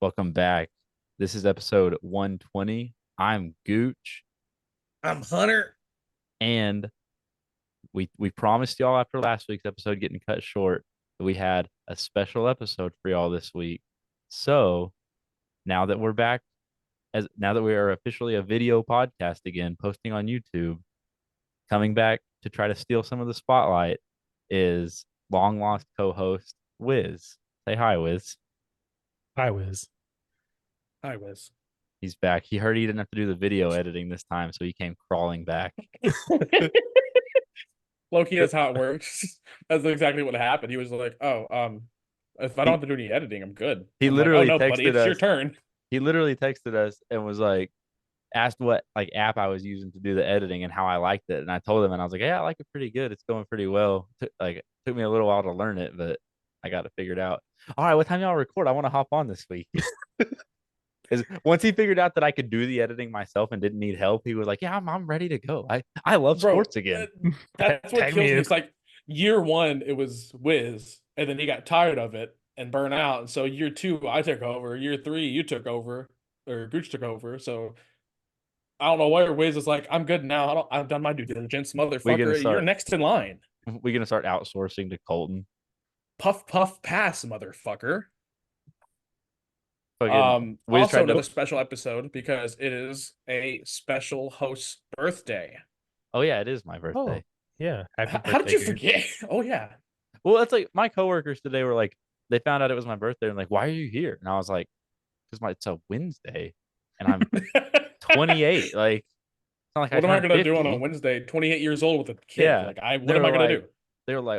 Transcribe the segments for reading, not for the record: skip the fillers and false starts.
Welcome back. This is episode 120. I'm Gooch, I'm Hunter. and we promised y'all after last week's episode getting cut short that we had a special episode for y'all this week. So now that we're back, as now that we are officially a video podcast again, posting on YouTube, coming back to try to steal some of the spotlight is long lost co-host Wiz. Say hi, Wiz. Hi, Wiz. Hi, Wiz. He's back. He heard he didn't have to do the video editing this time, so he came crawling back. Low-key, that's how it works. That's exactly what happened. He was like, "Oh, if I don't have to do any editing, I'm good." He I'm like, "Oh literally no, buddy, texted it's your us. turn." He literally texted us and was like, asked what like app I was using to do the editing and how I liked it. And I told him, and I was like, yeah, I like it pretty good. It's going pretty well. Took me a little while to learn it, but I got it figured out. All right, what time y'all record? I want to hop on this week. Is once he figured out that I could do the editing myself and didn't need help, he was like, yeah, I'm ready to go. I love Bro, sports again. that's what Tag kills me me. in. It's like year one, it was Wiz, and then he got tired of it and burned out. And so year two, I took over. Year three, you took over, or Gooch took over. So I don't know where Wiz is like, "I'm good now. I've done my due diligence, We gonna motherfucker. You're start. next in line. We gonna start outsourcing to Colton. Puff, puff, pass, motherfucker." We just Also tried another to. special episode because it is a special host's birthday. Oh yeah, it is my Oh, birthday. yeah. Happy How did birthday, you Gooch. forget? Oh yeah. Well, that's like my coworkers today were like, they found out it was my birthday and like, why are you here? And I was like, because it's a Wednesday and I'm 28. Like, it's not like I What am I turned gonna do on a 50. Wednesday, 28 years old with a kid? Yeah. Like what They am I were gonna like,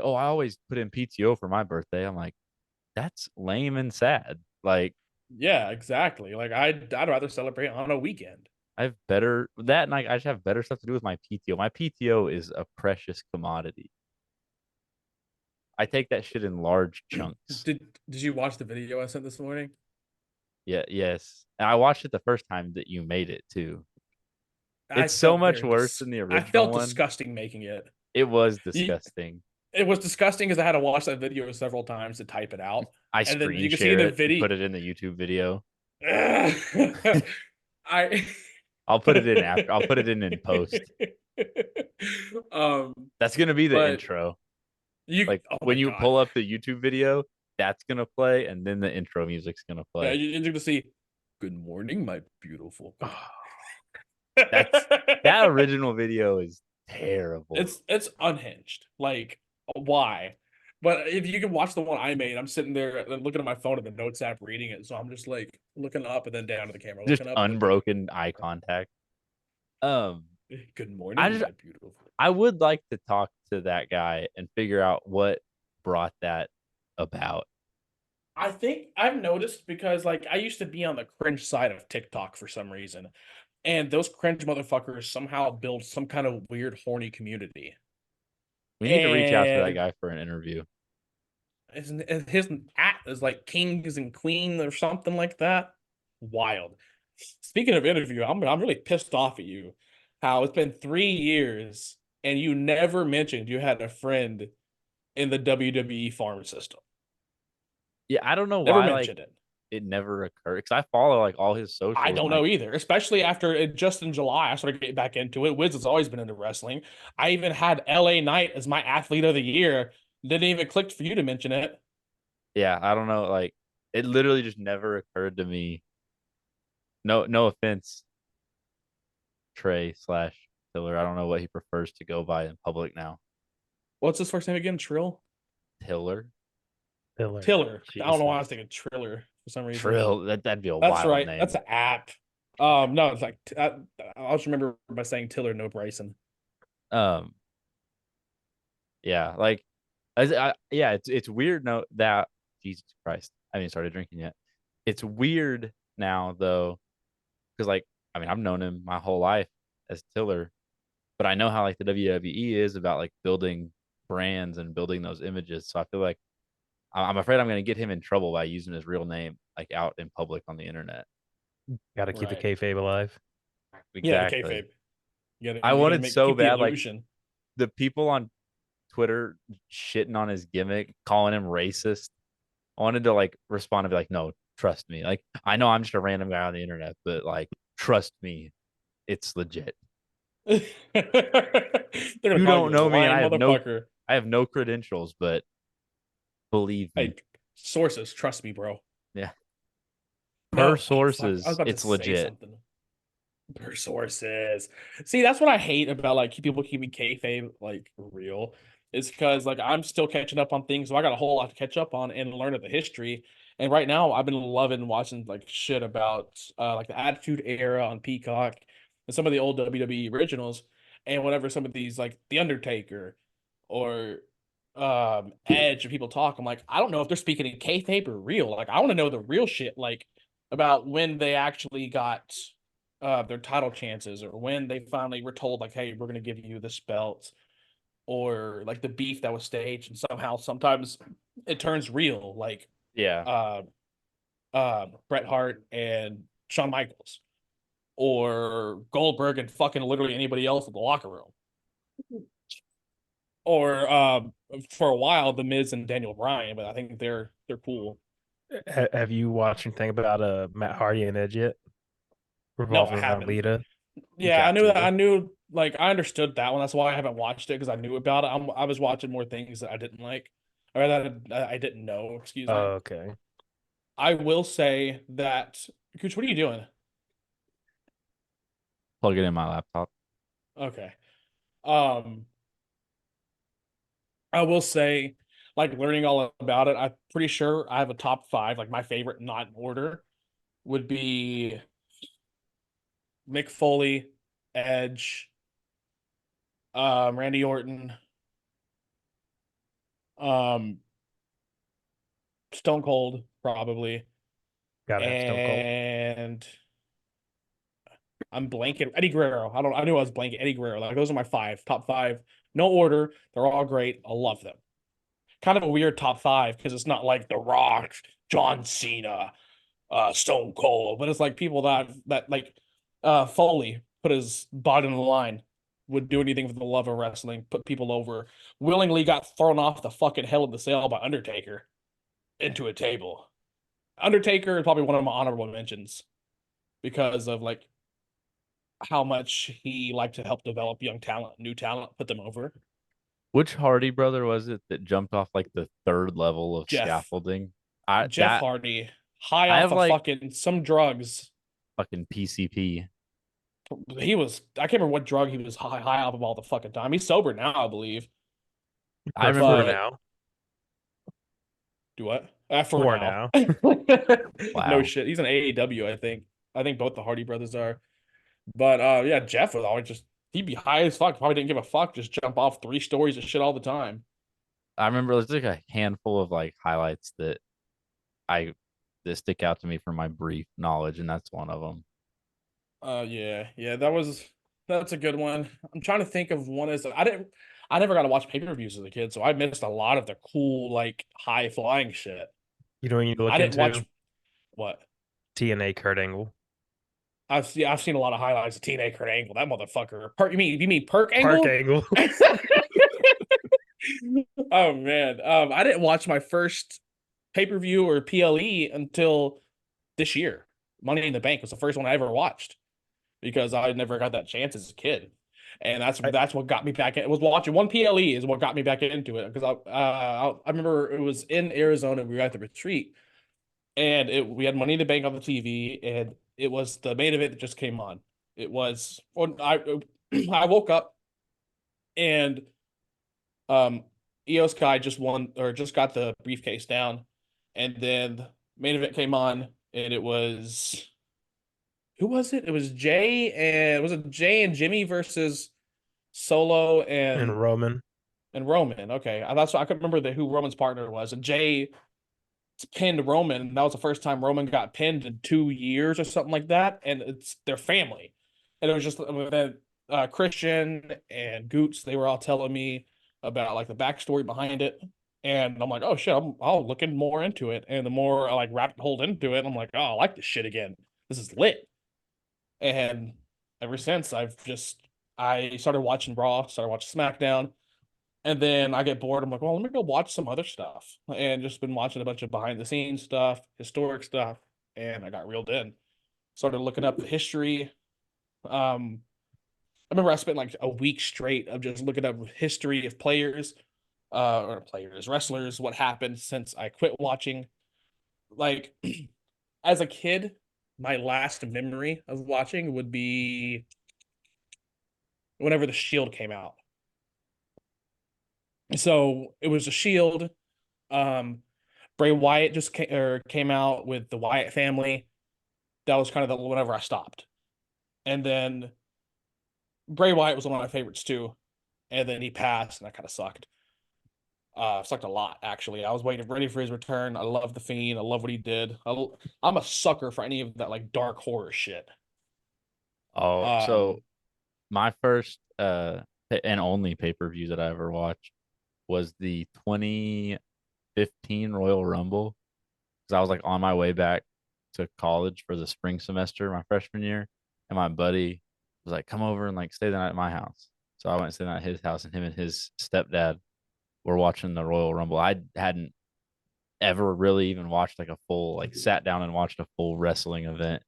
do? oh, I always put in PTO for my birthday. I'm like, that's lame and sad. Like, Yeah, exactly. Like I'd rather celebrate on a weekend. I have better that and I just have better stuff to do with my PTO. My PTO is a precious commodity. I take that shit in large chunks. Did you watch the video I sent this morning? Yeah, yes. And I watched it the first time that you made it too. I It's so felt much very worse than the I original felt one. disgusting making it. It was You- disgusting. It was disgusting because I had to watch that video several times to type it out. I And then screen you can see in share the it and video. put it in the YouTube video. I I'll put it in after. I'll put it in post. um That's gonna be the but intro. you Like oh my when you god. pull up the YouTube video, that's gonna play, and then the intro music's gonna Yeah, play. you're gonna see good morning, my beautiful. That original video is terrible. It's unhinged. Like why? But if you can watch the one I made, I'm sitting there looking at my phone in the notes app reading it. So I'm just like looking up and then down to the camera, Just looking up and then unbroken eye contact. good I morning, just my beautiful. I would like to talk to that guy and figure out what brought that about. I think I've noticed because like I used to be on the cringe side of TikTok for some reason. And those cringe motherfuckers somehow build some kind of weird horny community. We need to reach out to that And guy for an interview. his at is like kings and queen or something like that. Wild. Speaking of interview, I'm really pissed off at you. How it's been 3 years and you never mentioned you had a friend in the WWE farm system. Yeah, I don't know Never why mentioned it. it never occurred because I follow like all his socials. I don't know either, especially after just in July, I started getting back into it. Wiz has always been into wrestling. I even had LA Knight as my athlete of the year. Didn't even click for you to mention it. Yeah, I don't know. Like it literally just never occurred to me. No offense, Trey/Tiller. I don't know what he prefers to go by in public now. What's his first name again? Tiller. Tiller. I don't know why I was Jesus. thinking Triller for some reason. Trill. That'd be a That's wild right. name. That's an app. No, it's like I'll just remember by saying Tiller, no Bryson. Um, yeah, like, yeah, it's weird. No, that Jesus Christ, I haven't started drinking yet. It's weird now though, because like, I mean, I've known him my whole life as Tiller, but I know how like the WWE is about like building brands and building those images. So I feel like I'm afraid I'm going to get him in trouble by using his real name like out in public on the internet. Got to keep Right. the kayfabe alive. Yeah, Exactly. kayfabe. I wanted so keep the bad, like illusion. the people on Twitter shitting on his gimmick, calling him racist. I wanted to like respond and be like, no, Trust me. Like, I know I'm just a random guy on the internet, but like, trust me, it's legit. They're gonna You call don't you a know me, and lying motherfucker. I have no credentials, but believe me, Hey, sources, trust me, bro. yeah. No, Per fuck. I was sources, about to it's say legit. something. Per sources. See, that's what I hate about like people keeping kayfabe like real. Is because like I'm still catching up on things, so I got a whole lot to catch up on and learn of the history. And right now, I've been loving watching like shit about like the Attitude Era on Peacock and some of the old WWE originals, and whenever some of these like The Undertaker or Edge or people talk, I'm like, I don't know if they're speaking in kayfabe or real. Like, I want to know the real shit, like about when they actually got their title chances, or when they finally were told like, hey, we're gonna give you this belt, or like the beef that was staged, and somehow sometimes it turns real, like Yeah. uh Bret Hart and Shawn Michaels, or Goldberg and fucking literally anybody else in the locker room, or for a while the Miz and Daniel Bryan, but I think they're cool. Have you watched anything about Matt Hardy and Edge yet? No, I Revolving around haven't. Lita? You Yeah, I got knew that. to. I knew, like, I understood that one. That's why I haven't watched it, because I knew about it. I was watching more things that I didn't like, or that I didn't know. Excuse me. Okay. I will say that, Gooch, what are you doing? Plug it in my laptop. Okay. Um, I will say, like, learning all about it, I'm pretty sure I have a top five. Like, my favorite, not in order, would be Mick Foley, Edge, Randy Orton, um, Stone Cold, probably, Gotta have Stone Cold. and I'm blanking. Eddie Guerrero. I knew I was blanking. Eddie Guerrero. Like, those are my top five. No order. They're all great. I love them. Kind of a weird top five because it's not like The Rock, John Cena, Stone Cold, but it's like people that like Foley put his body on the line, would do anything for the love of wrestling, put people over, willingly got thrown off the fucking Hell in the Cell by Undertaker into a table. Undertaker is probably one of my honorable mentions because of like how much he liked to help develop young talent, new talent, put them over. Which Hardy brother was it that jumped off like the third level of Jeff scaffolding? Jeff Hardy, high I off have of like fucking some drugs. fucking PCP. I can't remember what drug he was high off of all the fucking time. He's sober now, I believe. I For remember now. Do what? For For now. now. No wow. shit. He's an AEW, I think. I think both the Hardy brothers are. But yeah, Jeff was always just, he'd be high as fuck. Probably didn't give a fuck. Just jump off three stories of shit all the time. I remember there's like a handful of like highlights I that stick out to me from my brief knowledge, and that's one of them. Yeah, that's a good one. I'm trying to think of one as I never got to watch pay-per-views as a kid, so I missed a lot of the cool, like, high flying shit. You know what you need to I look didn't watch into? what? TNA Kurt Angle. I've seen a lot of highlights of TNA Kurt Angle. That motherfucker. You mean Perk Park Angle? Angle. Oh man. I didn't watch my first pay-per-view or PLE until this year. Money in the Bank was the first one I ever watched because I never got that chance as a kid. And I, that's what got me back in. It was watching one PLE is what got me back into it because I remember it was in Arizona. We were at the retreat, and we had Money in the Bank on the TV, and it was the main event that just came on. It was when I woke up, and Io Sky just won, or just got the briefcase down, and then the main event came on, and it was, who was it? It was Jay and Jimmy versus Solo and Roman. and Roman. Okay, I couldn't remember who Roman's partner was, and Jay pinned Roman. That was the first time Roman got pinned in 2 years or something like that, and it's their family. And it was just then Christian and Gooch, they were all telling me about like the backstory behind it, and I'm like, oh shit, I'll look more into it. And the more I like rabbit holed into it, I'm like, oh, I like this shit again. This is lit. And ever since, I started watching Raw, started watching SmackDown, and then I get bored. I'm like, well, let me go watch some other stuff. And just been watching a bunch of behind the scenes stuff, historic stuff. and I got reeled in. Started looking up the history. I remember I spent like a week straight of just looking up history of players, wrestlers, what happened since I quit watching. Like as a kid, my last memory of watching would be whenever the Shield came out. So it was a Shield. Bray Wyatt just came out with the Wyatt family. That was kind of the whenever I stopped. And then Bray Wyatt was one of my favorites too. And then he passed, and that kind of sucked. Sucked a lot, actually. I was ready for his return. I love the Fiend. I love what he did. I'm a sucker for any of that like dark horror shit. Oh, so my first and only pay-per-view that I ever watched was the 2015 Royal Rumble, because I was like on my way back to college for the spring semester my freshman year, and my buddy was like, come over and like stay the night at my house. So I went and stayed the night at his house, and him and his stepdad were watching the Royal Rumble. I hadn't ever really even watched like a full, like sat down and watched a full wrestling event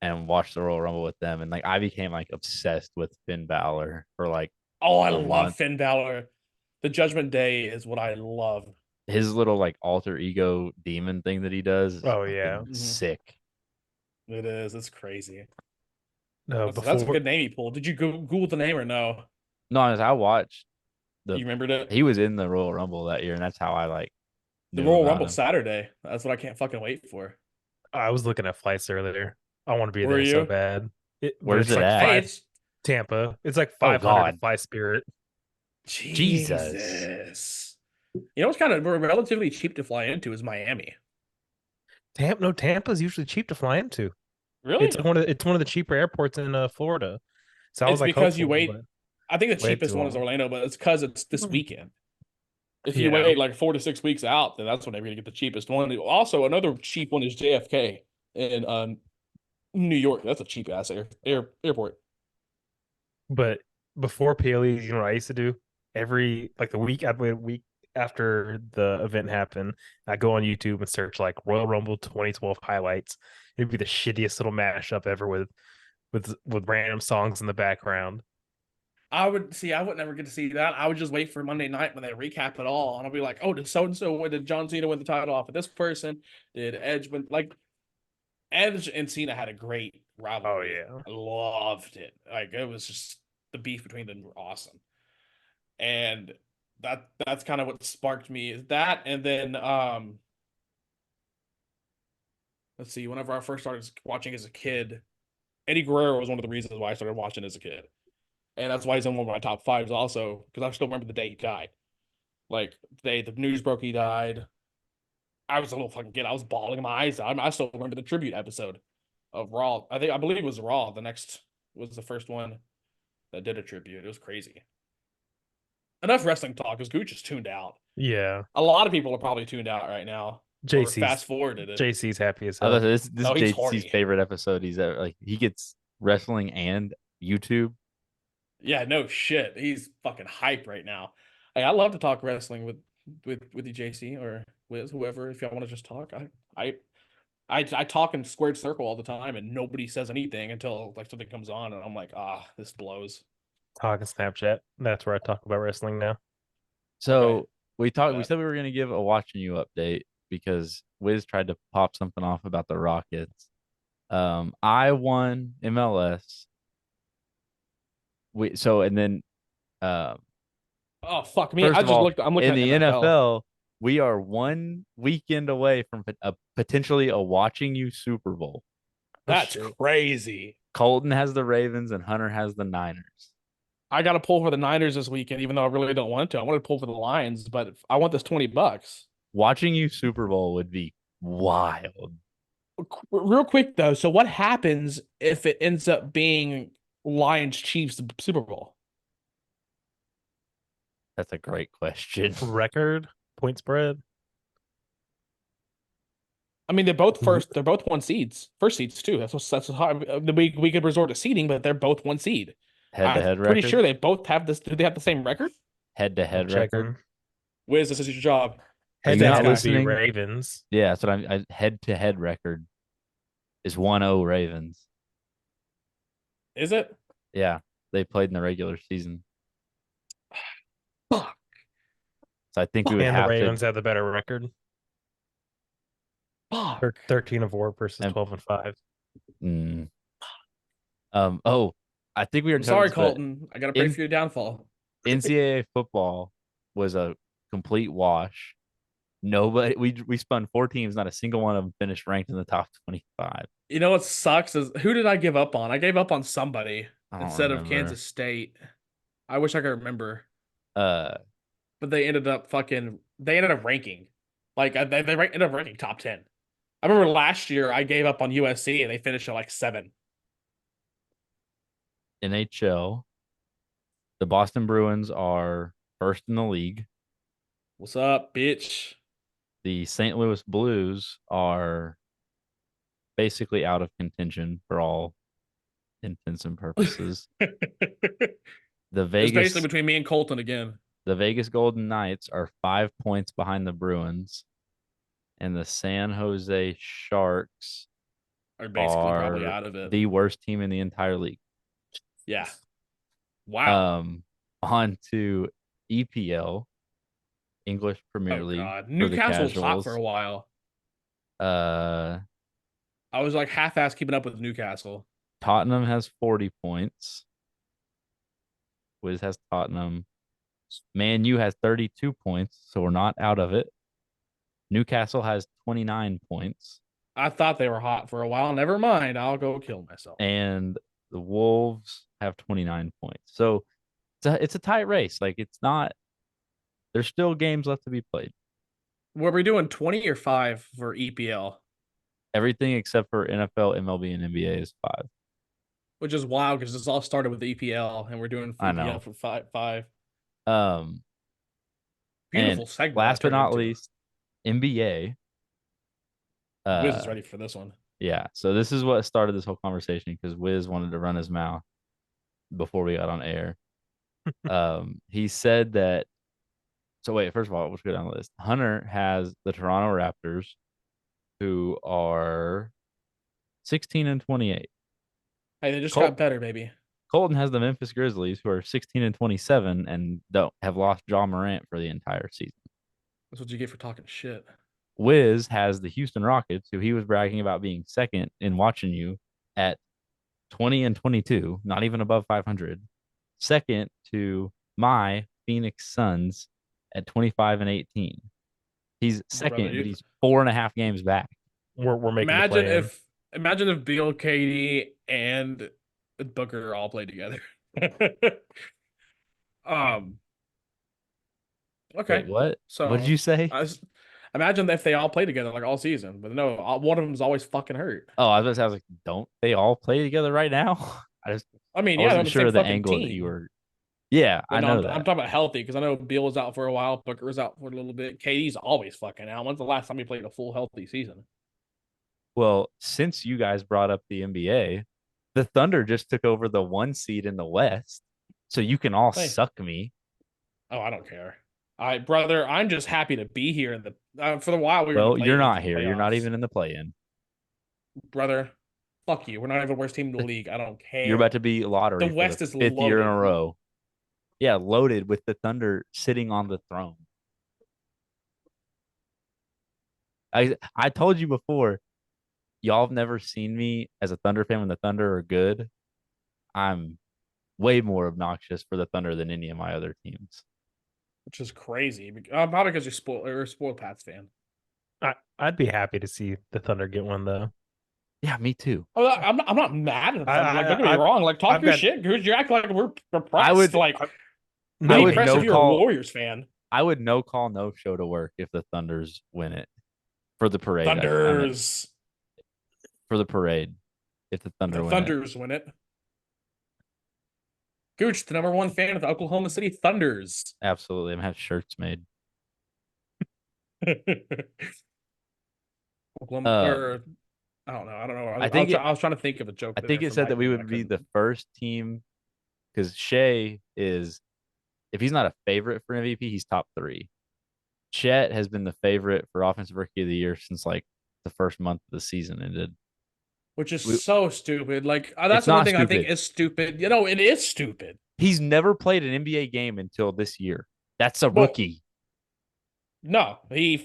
and watched the Royal Rumble with them. And like I became like obsessed with Finn Balor for like I a love month. Finn Balor. The Judgment Day is what I love. His little like alter ego demon thing that he does is sick. It is. It's crazy. No, That's a good name he pulled. Did you Google the name or no? No, I watched You remembered it? He was in the Royal Rumble that year, and that's how I like the Royal Rumble Saturday. That's what I can't fucking wait for. I was looking at flights earlier. I want to be there so bad. Where's it like at? Tampa. It's like 500 Fly Spirit. Jesus. You know what's kind of relatively cheap to fly into is Miami. Tampa's usually cheap to fly into. Really? It's one of the cheaper airports in Florida. So I was like, because you wait. I think the cheapest one is Orlando, but it's because it's this weekend. If you wait like 4 to 6 weeks out, then that's whenever you get the cheapest one. Also, another cheap one is JFK in New York. That's a cheap ass airport. But before PLEs, you know what I used to do? Every like the week, I'd wait a week after the event happened. I go on YouTube and search like Royal Rumble 2012 highlights. It'd be the shittiest little mashup ever with random songs in the background. I would never get to see that. I would just wait for Monday night when they recap it all, and I'll be like, "Oh, did so and so win? Did John Cena win the title off of this person? Did Edge win?" Like, Edge and Cena had a great rivalry. Oh yeah, I loved it. Like, it was just the beef between them were awesome, and that's kind of what sparked me is that, and then let's see. Whenever I first started watching as a kid, Eddie Guerrero was one of the reasons why I started watching as a kid. And that's why he's in one of my top fives also, because I still remember the day he died. Like, the news broke he died. I was a little fucking kid. I was bawling my eyes out. I still remember the tribute episode of Raw. I believe it was Raw. The next was the first one that did a tribute. It was crazy. Enough wrestling talk, because Gooch is tuned out. Yeah. A lot of people are probably tuned out right now. Fast forwarded it. JC's happy as hell. This is JC's favorite episode. He's ever, like, he gets wrestling and YouTube. Yeah, no shit. He's fucking hype right now. Hey, I love to talk wrestling with you, JC, or with whoever. If y'all want to just talk, I talk in squared circle all the time, and nobody says anything until like something comes on, and I'm like, this blows. Talking Snapchat. That's where I talk about wrestling now. So we said we were gonna give a watching you update because Wiz tried to pop something off about the Rockets. I won MLS. And then oh fuck me! I'm looking in the NFL. We are 1 weekend away from potentially a watching you Super Bowl. That's crazy. Colton has the Ravens and Hunter has the Niners. I got to pull for the Niners this weekend, even though I really don't want to. I want to pull for the Lions, but I want this $20. Watching you Super Bowl would be wild. Real quick though, so what happens if it ends up being Lions Chiefs Super Bowl? That's a great question. Record point spread. I mean, they're both one seeds, first seeds too. That's how we could resort to seeding, but they're both one seed. Head-to-head record. Pretty sure they both have this. Do they have the same record? Head-to-head record. Wiz, this is your job. Head-to-head Ravens. Yeah, that's what I head-to-head record. is 1-0 Ravens. Is it? Yeah, they played in the regular season. Fuck. So I think we would And the have Ravens to. have the better record. Fuck. 13-4 versus And- 12-5. Mm. Oh, I think we were I'm sorry, this, but Colton. I gotta pray for your downfall. NCAA football was a complete wash. Nobody, we spun 4 teams, not a single one of them finished ranked in the top 25. You know what sucks is who did I give up on? I gave up on somebody I don't instead of remember. Kansas State. I wish I could remember, Uh, but they ended up ranking. Like ended up ranking top 10. I remember last year I gave up on USC and they finished at like 7. NHL, the Boston Bruins are first in the league. What's up, bitch? The St. Louis Blues are basically out of contention for all intents and purposes. The It's basically Vegas between me and Colton again. the Vegas Golden Knights are 5 points behind the Bruins, and the San Jose Sharks Are basically probably are out of it. the worst team in the entire league. Yeah. Wow. On to EPL, English Premier Oh League. god. For the Newcastle was hot casuals. for a while. Uh, I was like half-ass keeping up with Newcastle. Tottenham has 40 points. Wiz has Tottenham. Man U has 32 points, so we're not out of it. Newcastle has 29 points. I thought they were hot for a while. Never mind. I'll go kill myself. And the Wolves have 29 points. So it's a tight race. Like, it's not, there's still games left to be played. Were we doing 20 or 5 for EPL? Everything except for NFL, MLB, and NBA is 5. Which is wild because this all started with the EPL and we're doing I EPL know. for 5. Um, Beautiful and segment. last but that turned not into. least, NBA. Wiz is ready for this one. Yeah. So this is what started this whole conversation because Wiz wanted to run his mouth before we got on air. He said that. So wait, first of all, let's go down the list. Hunter has the Toronto Raptors, who are 16-28. Hey, they just Col- got better, baby. Colton has the Memphis Grizzlies, who are 16-27 and don't have lost Ja Morant for the entire season. That's what you get for talking shit. Wiz has the Houston Rockets, who he was bragging about being second in watching you at 20-22, not even above 500. Second to my Phoenix Suns at 25-18. He's second, Brother, but he's 4.5 games back. We're making the play-in. Imagine if Bill, KD, and Booker all played together. Okay. Wait, what? So What did you say? imagine if they all play together like all season, but no, one of them is always fucking hurt. Oh, I was like, don't they all play together right now? I mean, I yeah, they're wasn't the sure same of the fucking angle team. that you were. Yeah, But I no, know I'm that. talking about healthy because I know Bill was out for a while, Booker was out for a little bit. KD's always fucking out. When's the last time he played a full healthy season? Well, since you guys brought up the NBA, the Thunder just took over the 1 seed in the West, so you can all Hey. suck me. Oh, I don't care. Brother, I'm just happy to be here in the for the while we were. Well, in the you're play-ins not and here. You're not playoffs. even in the play-in. Brother. Fuck you. We're not even the worst team in the league. I don't care. You're about to be lottery The for West the is 5th year in a loaded. row. Yeah, loaded with the Thunder sitting on the throne. I told you before, y'all have never seen me as a Thunder fan when the Thunder are good. I'm way more obnoxious for the Thunder than any of my other teams. Which is crazy. Probably because you're a spoiled Pats fan. I'd be happy to see the Thunder get one though. Yeah, me too. Oh, I'm not mad at the Thunder. Like, don't get me I've- wrong. Like, talk I've your got- shit, Goose. You're acting like we're repressed. I would Be impressed if you're a Warriors fan. I would no call, no show to work if the Thunders win it for the parade. Thunders. For the parade, if the Thunder The win Thunders win it. Gooch, the #1 fan of the Oklahoma City Thunders. it. Absolutely. I'm gonna have shirts made. Oklahoma, or I don't know. I was trying to think of a joke. I think it said that we would be the first team because Shea is, if he's not a favorite for MVP, he's top 3. Chet has been the favorite for Offensive Rookie of the Year since like the first month of the season ended. which is We- so stupid. Like that's It's the one not thing I think stupid. is stupid. You know, it is stupid. He's never played an NBA game until this year. That's a Well, rookie. No, he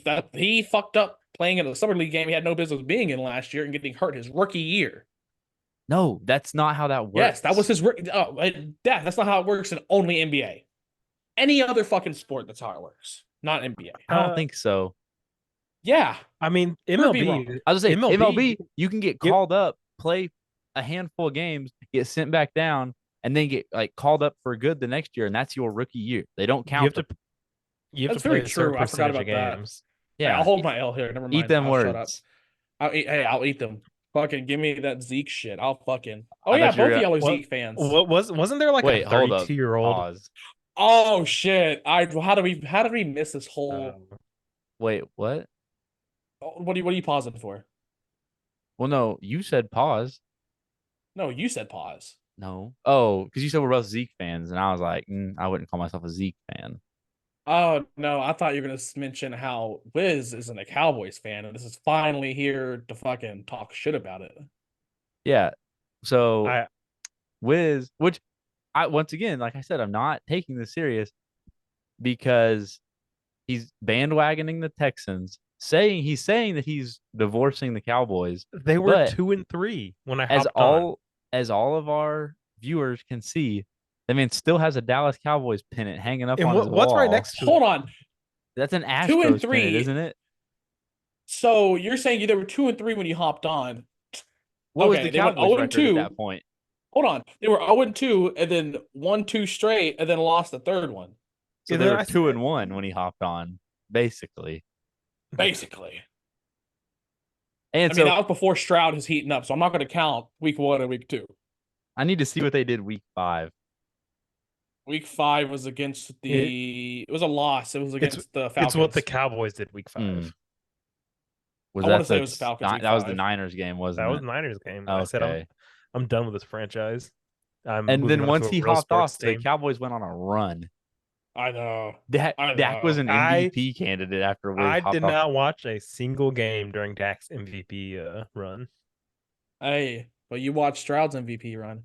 fucked up playing in a summer league game he had no business being in last year and getting hurt his rookie year. No, that's not how that works. Yes, that was his. That's not how it works in only NBA. Any other fucking sport, that's how it works. Not NBA. I don't think so. Yeah, I mean, Prove me MLB. wrong. I was gonna say MLB, you can get Yep. called up, play a handful of games, get sent back down, and then get like called up for good the next year, and that's your rookie year. They don't count. You have That's to play very a certain true. I forgot percentage of about that. games. Yeah, I'll hold my L here. Never mind. Eat them I'll shut up. words. I'll eat them. Fucking give me that Zeke shit. I'll fucking. Oh I yeah, thought you were both of gonna- y'all are What- Zeke fans. Wasn't there like Wait, a hold up. 32-year-old? Pause. Oh shit! How did we miss this whole? Wait, what? What are you pausing for? Well, no, you said pause. No, you said pause. No. Oh, because you said we're both Zeke fans, and I was like, I wouldn't call myself a Zeke fan. Oh no, I thought you were gonna mention how Wiz isn't a Cowboys fan, and this is finally here to fucking talk shit about it. Yeah. So I Wiz, which I once again, like I said, I'm not taking this serious because he's bandwagoning the Texans, he's saying that he's divorcing the Cowboys. They were But 2-3 when I as hopped on. as all of our viewers can see, that man still has a Dallas Cowboys pennant hanging up And on his what's right wall. next to Hold it? on. That's an 2 Astros and 3. pennant, isn't it? So you're saying they were 2 and 3 when you hopped on? What was Okay, the they went Cowboys 0 and record at 2. that point? Hold on, they were 0 and 2, and then won 2 straight, and then lost the third one. So Yeah, they then were I 2-1 when he hopped on, basically. Basically, And I so mean that was before Stroud has heating up, so I'm not going to count week 1 and week 2. I need to see what they did week 5. Week 5 was against it was a loss. It was against the Falcons. It's what the Cowboys did week 5. Mm. I want to say it was Falcons. Week that was the 5. Niners game, wasn't That was it? Niners game. Okay. I said I'm done with this franchise. I'm And moving then on once to a he real hopped off, sports the team. Cowboys went on a run. I know. Dak was an MVP candidate after Wiz I hopped did off. not watch a single game during Dak's MVP run. Hey, but you watched Stroud's MVP run.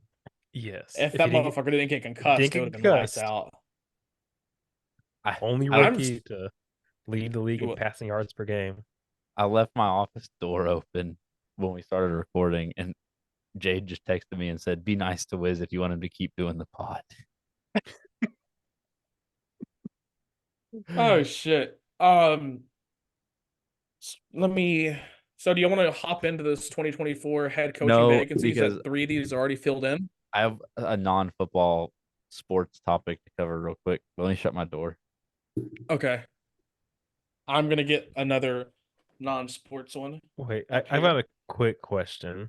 Yes. If that motherfucker didn't get concussed, didn't it get would have been lights concussed. out. Only I- rookie to lead the league in passing yards per game. I left my office door open when we started recording, and Jade just texted me and said, "Be nice to Wiz if you want him to keep doing the pod." Oh shit. Let me. So, do you want to hop into this 2024 head coaching No, vacancies? because That 3 of these are already filled in. I have a non-football sports topic to cover real quick. Let me shut my door. Okay. I'm gonna get another non-sports one. Wait, Up I've here. got a quick question.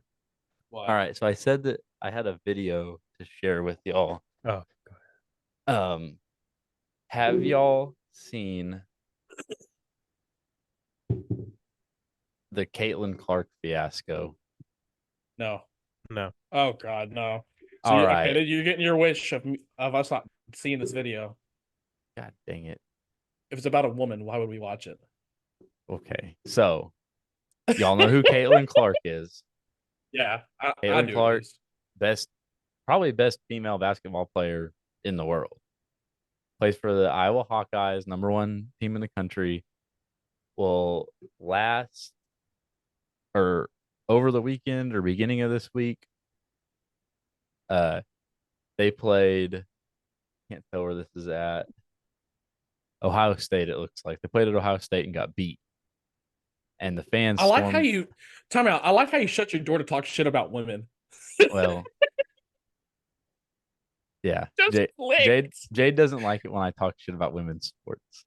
What? All right, so I said that I had a video to share with y'all. Oh, go ahead. Have y'all seen the Caitlin Clark fiasco? No. No. Oh God, no. So All you, right. okay, you're getting your wish of us not seeing this video. God dang it. If it's about a woman, why would we watch it? Okay, so y'all know who Caitlin Clark is. Yeah, I Caitlin do. Clark, probably best female basketball player in the world. Plays for the Iowa Hawkeyes, #1 team in the country. Will last or over the weekend or beginning of this week. They played. Can't tell where this is at. Ohio State. It looks like they played at Ohio State and got beat. And the fans. I like how you time out. I like how you shut your door to talk shit about women. Well, yeah. Just Jade doesn't like it when I talk shit about women's sports.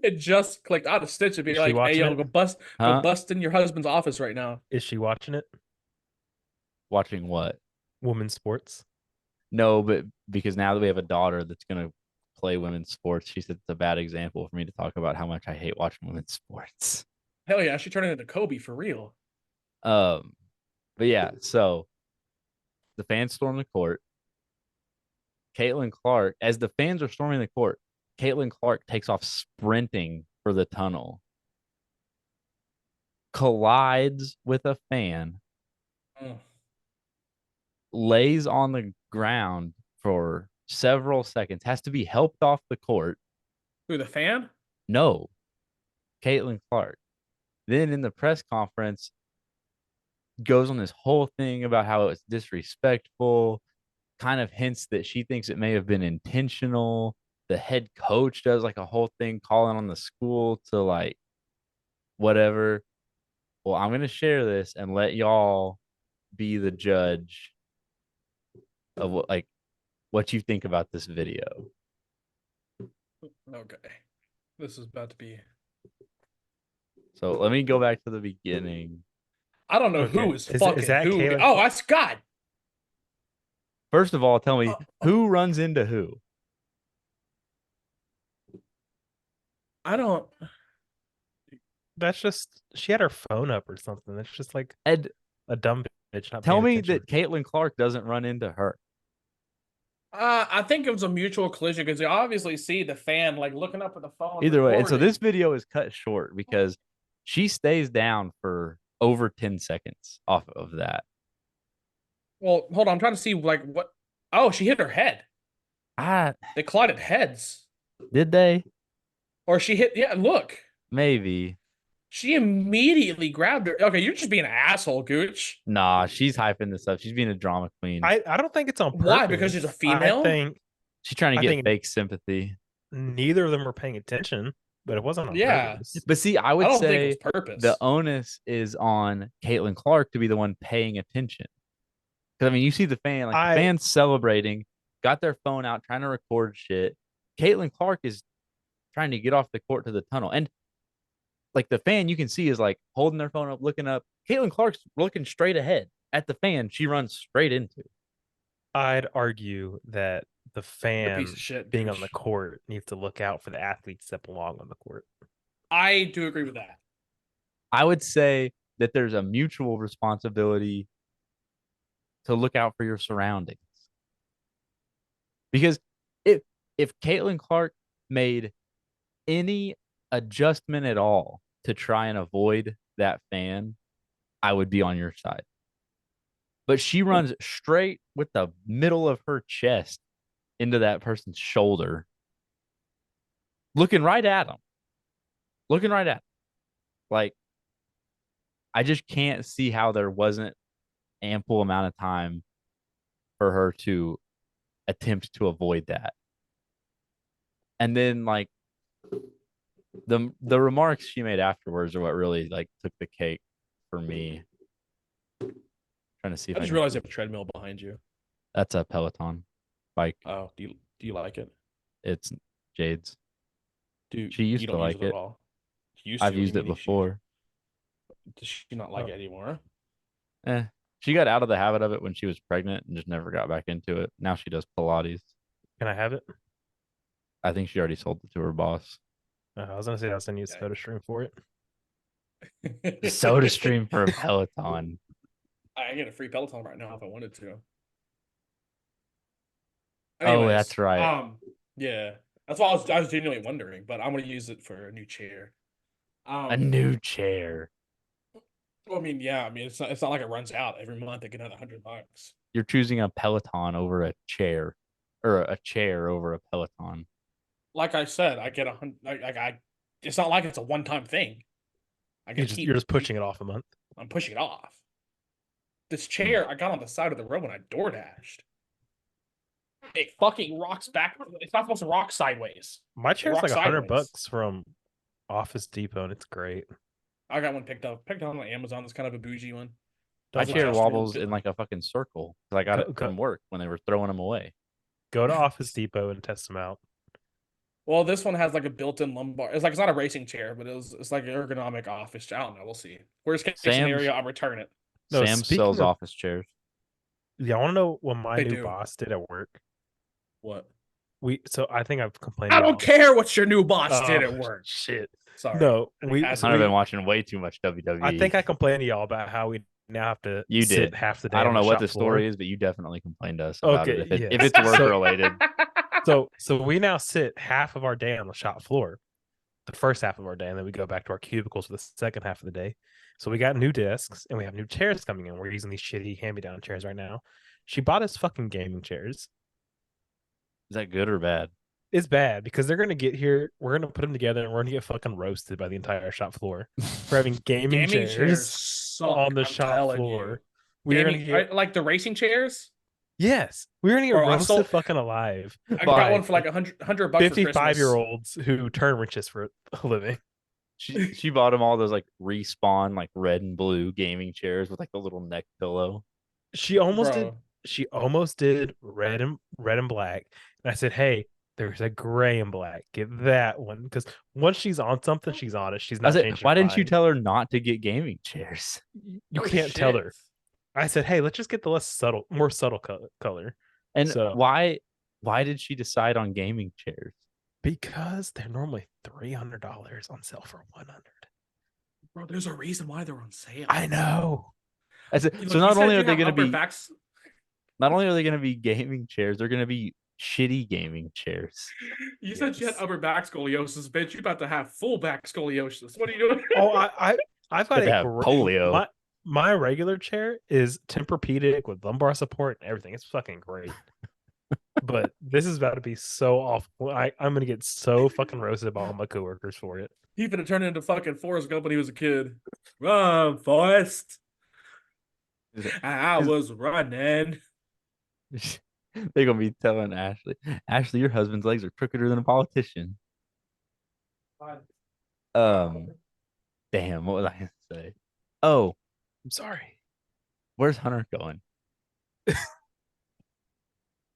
It just clicked out of stitch and be Is she like, "Hey, watching yo, it? go bust Huh? in your husband's office right now." Is she watching it? Watching what? Women's sports. No, but because now that we have a daughter that's gonna play women's sports, she said it's a bad example for me to talk about how much I hate watching women's sports. Hell yeah, she turned into Kobe for real. But yeah, so the fans storm the court. Caitlin Clark, as the fans are storming the court, Caitlin Clark takes off sprinting for the tunnel. collides with a fan, lays on the ground for several seconds, has to be helped off the court. Who, the fan? No, Caitlin Clark. Then in the press conference, goes on this whole thing about how it's disrespectful, kind of hints that she thinks it may have been intentional. The head coach does like a whole thing calling on the school to like whatever. Well, I'm going to share this and let y'all be the judge of what you think about this video. Okay. This is about to be. So let me go back to the beginning. I don't know who is fucking that who. Kayla? Oh, that's God. First of all, tell me who runs into who? I don't. That's just she had her phone up or something. That's just like Ed, a dumb bitch. Not tell paying me attention. that Caitlin Clark doesn't run into her. I think it was a mutual collision because you obviously see the fan like looking up at the phone. Either way, and so recording. this video is cut short because she stays down for over 10 seconds off of that. Well, hold on. I'm trying to see like what. Oh, she hit her head. They collided heads. Did they? Or she hit. Yeah, look. Maybe. She immediately grabbed her. Okay, you're just being an asshole, Gooch. Nah, she's hyping this up. She's being a drama queen. I don't think it's on purpose. Why? Because she's a female? I think she's trying to get fake sympathy. Neither of them were paying attention, but it wasn't on purpose. But see, I would don't say think it was purpose. the onus is on Caitlin Clark to be the one paying attention. Because I mean, you see the fan, the fans celebrating, got their phone out, trying to record shit. Caitlin Clark is trying to get off the court to the tunnel, and like the fan, you can see is like holding their phone up, looking up. Caitlin Clark's looking straight ahead at the fan. She runs straight into. I'd argue that the fan piece of shit, being Gooch. on the court needs to look out for the athletes that belong on the court. I do agree with that. I would say that there's a mutual responsibility to look out for your surroundings. Because if Caitlin Clark made any adjustment at all to try and avoid that fan, I would be on your side. But she runs straight with the middle of her chest into that person's shoulder, looking right at him. Like, I just can't see how there wasn't ample amount of time for her to attempt to avoid that. And then like the remarks she made afterwards are what really like took the cake for me. Trying to see if I just realized you have a treadmill behind you. That's a Peloton bike. Oh, do you like it? It's Jade's. Dude, she used to like it. I've used it before. Does she not like it anymore? She got out of the habit of it when she was pregnant and just never got back into it. Now she does Pilates. Can I have it? I think she already sold it to her boss. I was gonna say I'll send you a soda stream for it. Soda stream for a Peloton. I get a free Peloton right now if I wanted to. Anyways, that's right. Yeah, that's why I was genuinely wondering, but I'm gonna use it for a new chair. A new chair. Well, I mean, yeah, it's not like it runs out every month. They get another $100. You're choosing a Peloton over a chair, or a chair over a Peloton. Like I said, I get it's not like it's a one-time thing. You're just pushing it off a month. I'm pushing it off. This chair I got on the side of the road when I door dashed. It fucking rocks back. It's not supposed to rock sideways. My chair's like $100 from Office Depot, and it's great. I got one picked up on Amazon. It's kind of a bougie one. My chair wobbles in like a fucking circle because I got it from work when they were throwing them away. Go to Office Depot and test them out. Well, this one has like a built-in lumbar. It's not a racing chair, but it's like an ergonomic office chair. I don't know. We'll see. Worst case scenario, I'll return it. No, Sam sells office chairs. Yeah, I want to know what my new boss did at work. What? So I think I've complained. I don't care what your new boss did at work. Shit. Sorry. No, I've been watching way too much WWE. I think I complained to y'all about how we now have to sit half the day. I don't know what the story is, but you definitely complained to us about it if it's work related. So we now sit half of our day on the shop floor. the first half of our day, and then we go back to our cubicles for the second half of the day. So we got new desks and we have new chairs coming in. We're using these shitty hand-me-down chairs right now. She bought us fucking gaming chairs. Is that good or bad? It's bad because they're gonna get here. We're gonna put them together, and we're gonna get fucking roasted by the entire shop floor for having gaming chairs suck, on the I'm shop telling floor. you. We're Gaming, gonna get like the racing chairs. yes, we're gonna get Bro, I roasted sold- fucking alive. I By got one for like $100 for Christmas. 55-year-olds who turn riches for a living. She bought him all those like Respawn like red and blue gaming chairs with like the little neck pillow. She almost did. Bro, She almost did red and black. And I said, hey, there's a gray and black. Get that one because once she's on something, she's on it. She's I not said, changing. why her didn't you mind. tell her not to get gaming chairs? You oh, can't tell her. shit. I said, hey, let's just get the more subtle color. And So- why did she decide on gaming chairs? Because they're normally $300 on sale for $100. Bro, there's a reason why they're on sale. I know. I said, Look, so you not said only you are they have going to upper be backs. not only are they going to be gaming chairs, they're going to be shitty gaming chairs. You said you had Yes. upper back scoliosis, bitch. You about to have full back scoliosis. What are you doing? Oh, I've got Could a have polio. My regular chair is Tempur-Pedic with lumbar support and everything. It's fucking great. But this is about to be so awful. I'm gonna get so fucking roasted by all my coworkers for it. He finna turn into fucking Forrest Gump when he was a kid. Run, Forrest. I was running. They're gonna be telling Ashley, your husband's legs are crookeder than a politician. Damn, what was I gonna say? Oh, I'm sorry. where's Hunter going?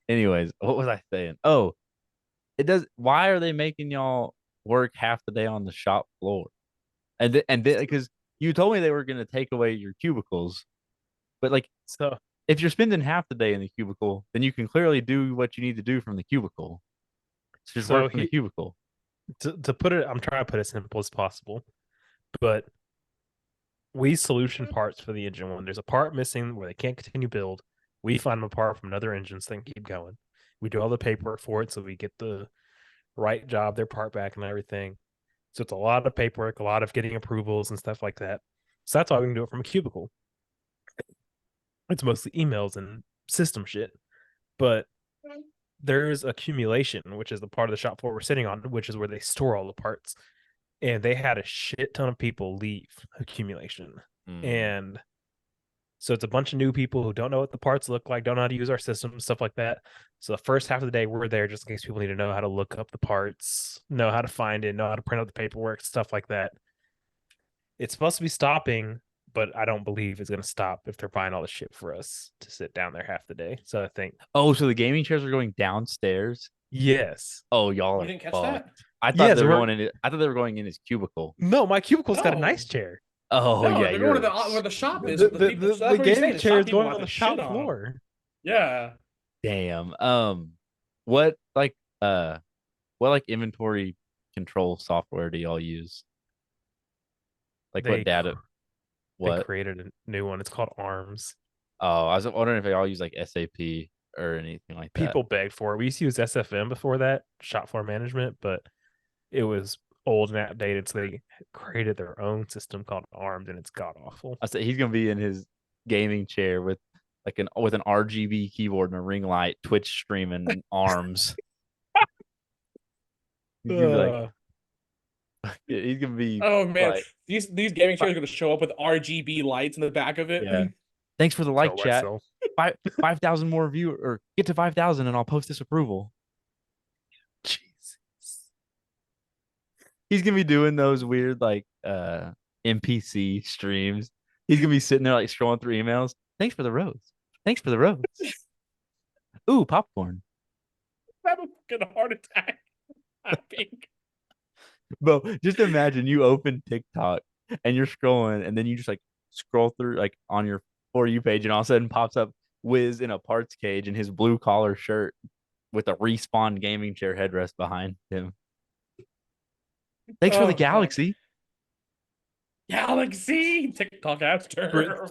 Anyways, what was I saying? Oh, it does. Why are they making y'all work half the day on the shop floor? And then because you told me they were gonna take away your cubicles, but like, So if you're spending half the day in the cubicle, then you can clearly do what you need to do from the cubicle. So just work from the cubicle. to put it, I'm trying to put it as simple as possible, but we solution parts for the engine when there's a part missing where they can't continue build. We find them a part from another engine so they can keep going. We do all the paperwork for it so we get the right job, their part back, and everything. So it's a lot of paperwork, a lot of getting approvals and stuff like that. So that's why we can do it from a cubicle. It's mostly emails and system shit. But there's accumulation, which is the part of the shop floor we're sitting on, which is where they store all the parts. And they had a shit ton of people leave accumulation. And so it's a bunch of new people who don't know what the parts look like, don't know how to use our system, stuff like that. So the first half of the day, we're there just in case people need to know how to look up the parts, know how to find it, know how to print out the paperwork, stuff like that. It's supposed to be stopping, but I don't believe it's going to stop if they're buying all the shit for us to sit down there half the day. So I think, Oh, so the gaming chairs are going downstairs? yes. Oh, y'all You are didn't catch fucked. that? I thought Yes, they were we're- going in. I thought they were going in his cubicle. No, my cubicle's got a No. nice chair. Oh No, yeah, they're you're going to where the shop is. The, with people. So that's the what he's saying, gaming the chair shop is people going have on the to shop shit on. floor. Yeah. damn. What inventory control software do y'all use? Like They what data? cr- They What? created a new one. It's called ARMS. Oh, I was wondering if they all use like SAP or anything like that. People begged for it. We used to use SFM before that, shop floor management, but it was old and outdated. So they created their own system called ARMS, and it's god awful. I said he's gonna be in his gaming chair with an RGB keyboard and a ring light, Twitch streaming arms. He's gonna be like, he's gonna be. Oh man, like, these gaming chairs are going to show up with RGB lights in the back of it. Yeah. Thanks for the like, Tell chat. myself. 5,000 more view or get to 5,000 and I'll post this approval. Jesus. He's gonna be doing those weird like NPC streams. He's gonna be sitting there like scrolling through emails. Thanks for the rose. Thanks for the rose. Ooh, popcorn. I have a fucking heart attack. I think. Bro, just imagine you open TikTok and you're scrolling, and then you just like scroll through like on your For You page, and all of a sudden pops up Wiz in a parts cage in his blue collar shirt with a Respawn gaming chair headrest behind him. Thanks for Oh, the fuck. galaxy. Galaxy TikTok after.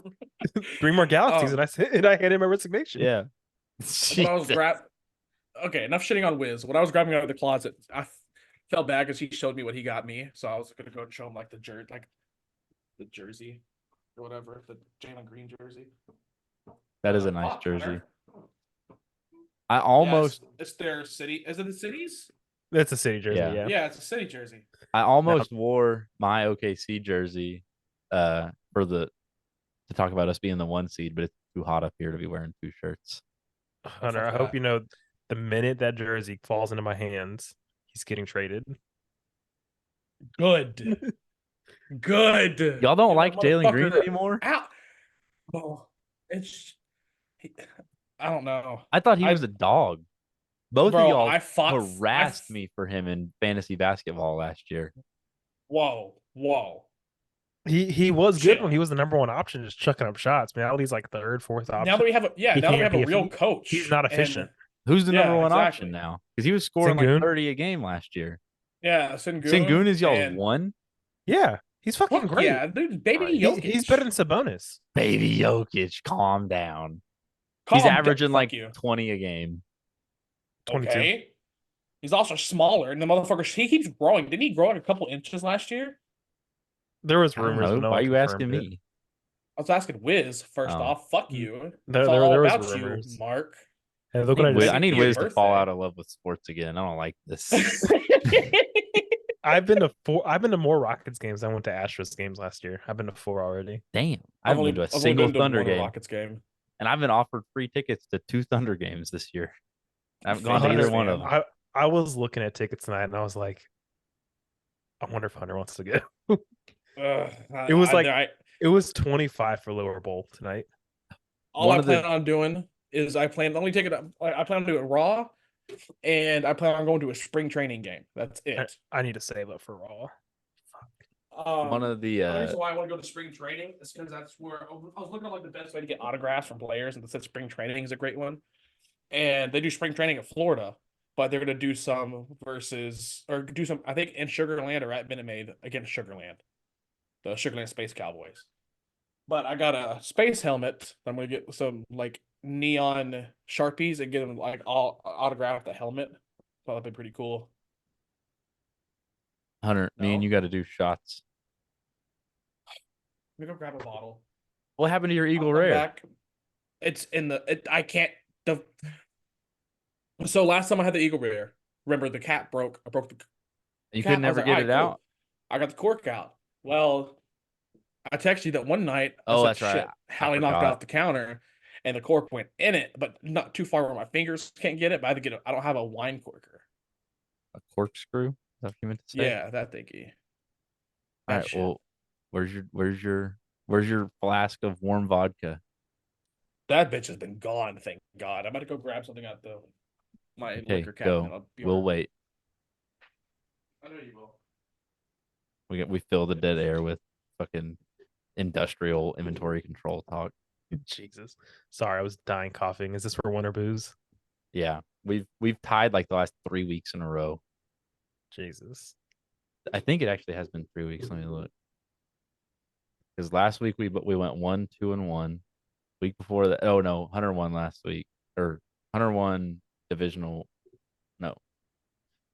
Three more galaxies, Oh. and I handed my resignation. Yeah. When I was Jesus. Okay, enough shitting on Wiz. When I was grabbing out of the closet, felt bad because he showed me what he got me, so I was gonna go and show him like the jersey or whatever, the Jalen Green jersey. That is a nice Fuck, jersey. Hunter. I Yeah, almost it's their city. Is it the cities? That's a city jersey. Yeah. Yeah. Yeah, it's a city jersey. I almost wore my OKC jersey to talk about us being the 1 seed, but it's too hot up here to be wearing 2 shirts. Hunter, I hope you know the minute that jersey falls into my hands, he's getting traded. Good. Good. Y'all don't Get like that Jalen Green motherfucker anymore? out. Oh, I don't know. I thought he was a dog. Both Bro, of y'all I fought harassed me for him in fantasy basketball last year. Whoa. He was good Chill. when he was the number 1 option, just chucking up shots. Now he's like third, fourth option. Now that we have a He now that we can't have a be real coach. He's not efficient. Who's the number 1 exactly. option now? Because he was scoring Sengun. like 30 a game last year. Yeah, Sengun. Sengun is y'all's 1? Yeah, he's fucking great. Yeah, dude, baby Jokic. He's better than Sabonis. Baby Jokic, calm down. Calm He's averaging fuck like you. 20 a game. 22. Okay. He's also smaller, and the motherfucker he keeps growing. Didn't he grow like a couple inches last year? There was I don't rumors. know. But no Why are one you confirmed asking it. me? I was asking Wiz first Oh. off. Fuck you. There It's all was about rumors. you, Mark. And look what I I just. need Your Wiz to fall birthday. out of love with sports again. I don't like this. I've been to more Rockets games than I went to Astros games last year. I've been to 4 already. Damn. I haven't been to a I've only single been to Thunder one game. Rockets game. And I've been offered free tickets to 2 Thunder games this year. I haven't gone to Hunter either one of them. I was looking at tickets tonight and I was like, I wonder if Hunter wants to go. It was it was 25 for Lower Bowl tonight. All I plan on doing is I plan on doing Raw, and I plan on going to a spring training game. That's it. I need to save up for Raw. One of the reason why I want to go to spring training is because that's where I was looking at like the best way to get autographs from players, and they said spring training is a great one. And they do spring training in Florida, but they're gonna do some I think in Sugar Land or at Minute Maid against Sugar Land, the Sugar Land Space Cowboys. But I got a space helmet. I'm gonna get some like neon Sharpies and get them like all autograph the helmet. Thought that'd be pretty cool. Hunter, me and you got to do shots. Let me go grab a bottle. What happened to your I'll Eagle come Rare? back. It's in I can't. So last time I had the Eagle Rare, remember the cap broke. I broke the. You cap. could I was never like, get "All it right, cool." out. I got the cork out. Well, I texted you that one night. Oh, said, that's right. "Shit, Hallie knocked it off the counter, and the cork went in it, but not too far where my fingers can't get it. But I had to get I don't have a wine corker. A corkscrew? Is that what you meant to say? Yeah, that thingy. All right. shit. Well, where's your flask of warm vodka? That bitch has been gone. Thank God. I'm about to go grab something out my Okay, liquor cabinet. go. I'll be We'll right wait. back. I know you will. We fill the dead air with fucking industrial inventory control talk. Jesus. Sorry, I was dying coughing. Is this for Winter Booze? Yeah, we've tied like the last 3 weeks in a row. Jesus. I think it actually has been 3 weeks. Let me look. Because last week we went 1-2-1. Week before that, oh no, Hunter won last week, or Hunter won divisional. No,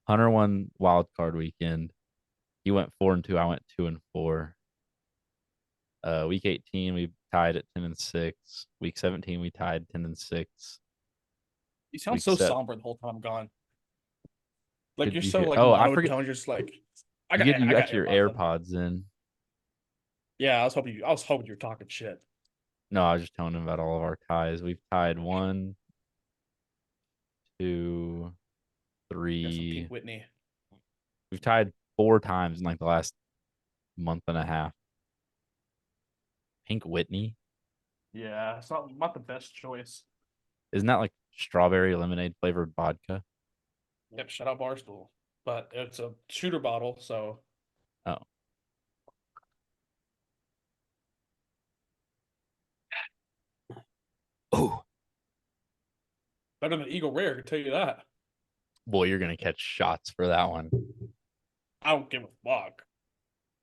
Hunter won wild card weekend. He went 4-2. I went 2-4. Week 18 we tied at 10-6. Week 17 we tied 10-6. You sound Week so set- somber the whole time I'm gone. Like Did you're you so hear- like oh, I monotone, forget- you're just like You got your AirPods in. Yeah, I was hoping you were talking shit. No, I was just telling him about all of our ties. We've tied 1, 2, Got some 3. Pete Whitney. We've tied 4 times in like the last month and a half. Pink Whitney? Yeah, it's not the best choice. Isn't that like strawberry lemonade flavored vodka? Yep, shut out Barstool. But it's a shooter bottle, so Oh. Oh. better than Eagle Rare, I can tell you that. Boy, you're gonna catch shots for that one. I don't give a fuck.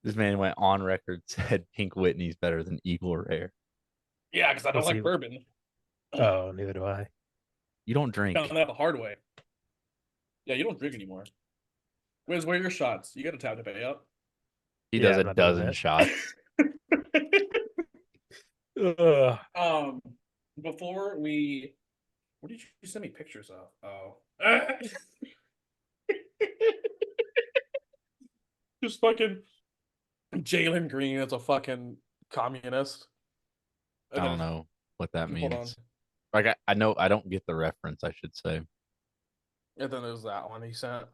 This man went on record, said Pink Whitney's better than Eagle Rare. Yeah, because I don't Let's like see. bourbon. Oh, neither do I. You don't drink. Found that the hard way. Yeah, you don't drink anymore. Wiz, where are your shots? You got to tap to pay up. He Yeah, does a I'm not doing dozen that. shots. Ugh. Before we, what did you send me pictures of? Oh, just fucking Jalen Green as a fucking communist. I don't know what that Hold on. means. Like I know I don't get the reference, I should say. And then there's that one he sent.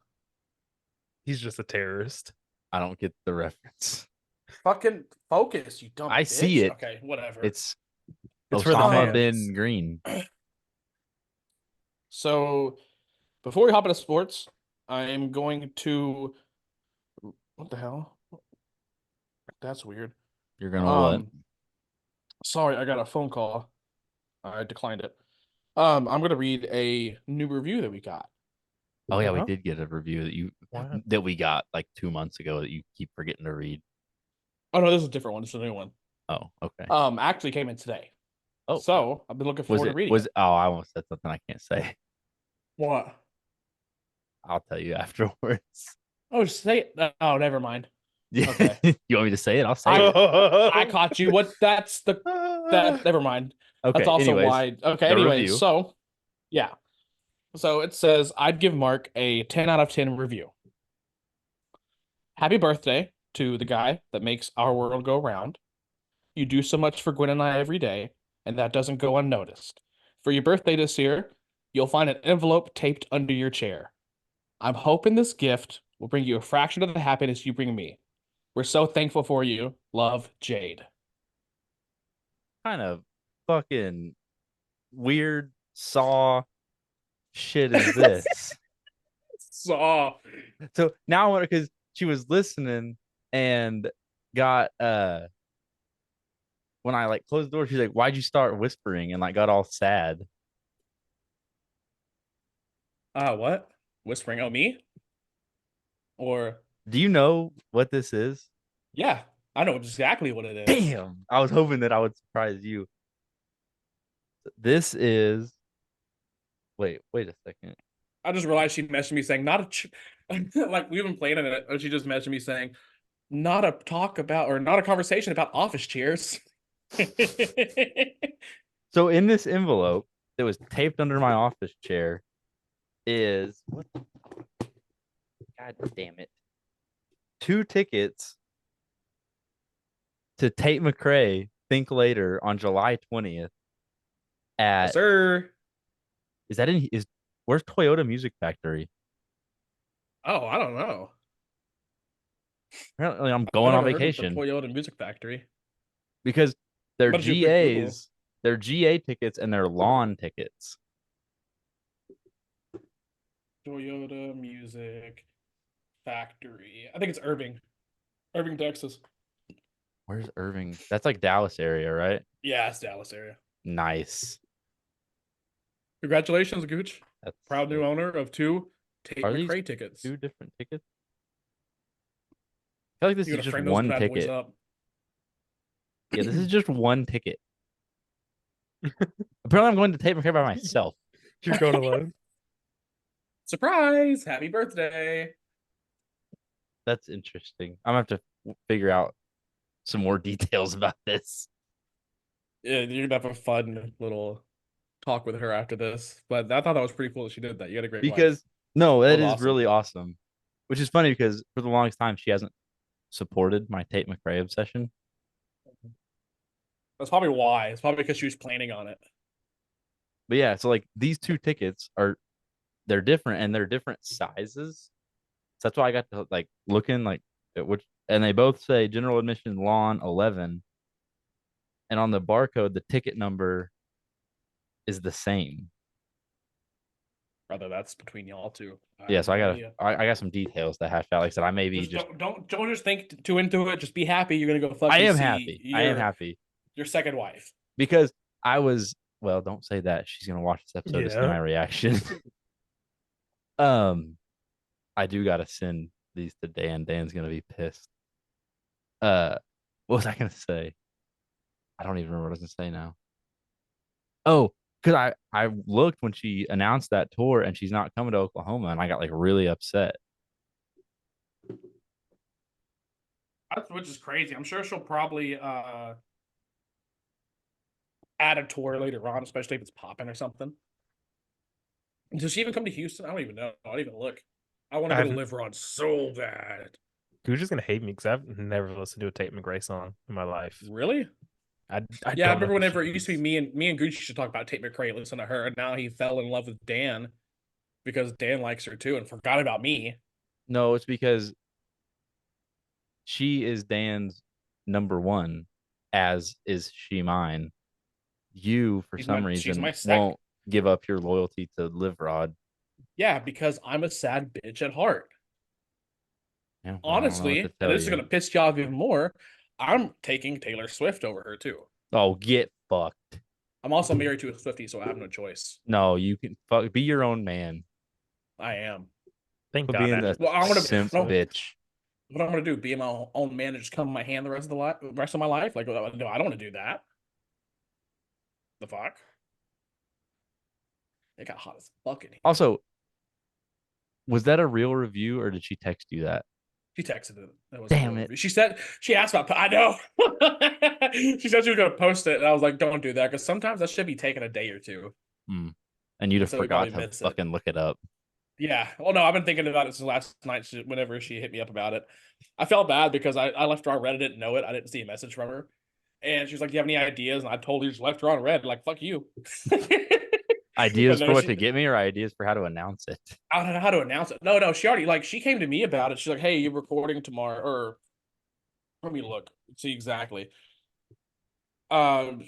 He's just a terrorist. I don't get the reference. Fucking focus, you dumb I bitch. see it. Okay, whatever. It's It's for the Osama fans. bin Green. So before we hop into sports, I'm going to what the hell? That's weird. You're gonna what? Sorry, I got a phone call. I declined it. I'm gonna read a new review that we got. Oh yeah, we Huh? did get a review Wow. that we got like 2 months ago that you keep forgetting to read. Oh no, this is a different one. This is a new one. Oh, okay. Actually came in today. Oh, So I've been looking was forward to it reading was it. oh I almost said something I can't say. What? I'll tell you afterwards. Oh, say it. Oh, never mind. Okay. You want me to say it? I'll say I caught you. What? That's the that. it. Never mind. Okay. That's also Anyways, why. Okay. the Anyways, review. so yeah. So it says I'd give Mark a 10 out of 10 review. Happy birthday to the guy that makes our world go round. You do so much for Gwen and I every day, and that doesn't go unnoticed. For your birthday this year, you'll find an envelope taped under your chair. I'm hoping this gift will bring you a fraction of the happiness you bring me. We're so thankful for you. Love, Jade. Kind of fucking weird saw shit is this? Saw. So now I wonder because she was listening and got when I like closed the door, she's like, "Why'd you start whispering?" and like got all sad. What? Whispering, oh, me? Or, Do you know what this is? yeah, I know exactly what it is. Damn, I was hoping that I would surprise you. This is. Wait a second. I just realized she messaged me saying, not like, we've been playing it, and she just messaged me saying, not a talk about, or not a conversation about office chairs. So in this envelope that was taped under my office chair is what? God damn it! 2 tickets to Tate McRae Think Later on July 20th. At Sir. is that in is where's Toyota Music Factory? Oh, I don't know. Apparently, I'm I've going on never heard of the vacation Toyota Music Factory. because they're What did you quick Google? GAs, they're GA tickets, and they're lawn tickets. Toyota Music Factory. I think it's Irving, Texas. Where's Irving? That's like Dallas area, right? Yeah, it's Dallas area. Nice. Congratulations, Gooch. That's Proud new owner of 2 Tate Are these McRae tickets. 2 different tickets. I feel like this You is gotta just frame those one bad boys ticket. up. Yeah, this is just one ticket. Apparently, I'm going to Tate McRae by myself. You're going alone. Surprise! Happy birthday! That's interesting. I'm gonna have to figure out some more details about this. Yeah, you're gonna have a fun little talk with her after this. But I thought that was pretty cool that she did that. You had a great Because wife. no, that was is awesome. really awesome. Which is funny because for the longest time she hasn't supported my Tate McRae obsession. That's probably why. It's probably because she was planning on it. But yeah, so like these 2 tickets they're different and they're different sizes. So that's why I got to like looking like at which, and they both say general admission lawn 11. And on the barcode, the ticket number is the same. Rather, that's between y'all two. Yeah, so idea. I got some details to hash out. Like I said, I may be just don't just think too into it. Just be happy. You're gonna go fucking. I am see happy. I am happy Your second wife. because I was well. Don't say that. She's gonna watch this episode to see my reaction. I do gotta send these to Dan. Dan's gonna be pissed. What was I gonna say? I don't even remember what I was gonna say now. Oh, because I looked when she announced that tour and she's not coming to Oklahoma, and I got like really upset. Which is crazy. I'm sure she'll probably add a tour later on, especially if it's popping or something. Does she even come to Houston? I don't even know. I don't even look. I want to go to Live Rod so bad. Gooch is gonna hate me because I've never listened to a Tate McRae song in my life. Really? I Yeah, I don't know remember who whenever she it used to is. be me and Gooch used to talk about Tate McRae, listen to her, and now he fell in love with Dan because Dan likes her too and forgot about me. No, it's because she is Dan's number one, as is she mine. You, for some She's reason, my second. won't give up your loyalty to Live Rod. Yeah, because I'm a sad bitch at heart. Yeah, well, I don't know what Honestly, to and tell this is you. gonna piss you off even more. I'm taking Taylor Swift over her too. Oh, get fucked. I'm also married to a Swiftie, so I have no choice. No, you can fuck. Be your own man. I am. Thank Quit God. being a Well, I'm gonna simp no. bitch. What I'm gonna do? Be my own man and just come in my hand the rest of my life? Like, no, I don't want to do that. The fuck? It got hot as fuck in here. Also, was that a real review or did she text you that? She texted it. That was Damn it. She said she asked about. I know. She said she was gonna post it, and I was like, "Don't do that," because sometimes that should be taking a day or two. And you'd have So we forgot probably to miss it. fucking look it up. Yeah. Well, no, I've been thinking about it since last night. Whenever she hit me up about it, I felt bad because I left her on Reddit. I didn't know it. I didn't see a message from her, and she was like, "Do you have any ideas?" And I totally just left her on Reddit. Like, fuck you. Ideas But for no, what to get me or ideas for how to announce it? I don't know how to announce it. No, she already she came to me about it. She's like, "Hey, you're recording tomorrow," or let me look, see exactly. Because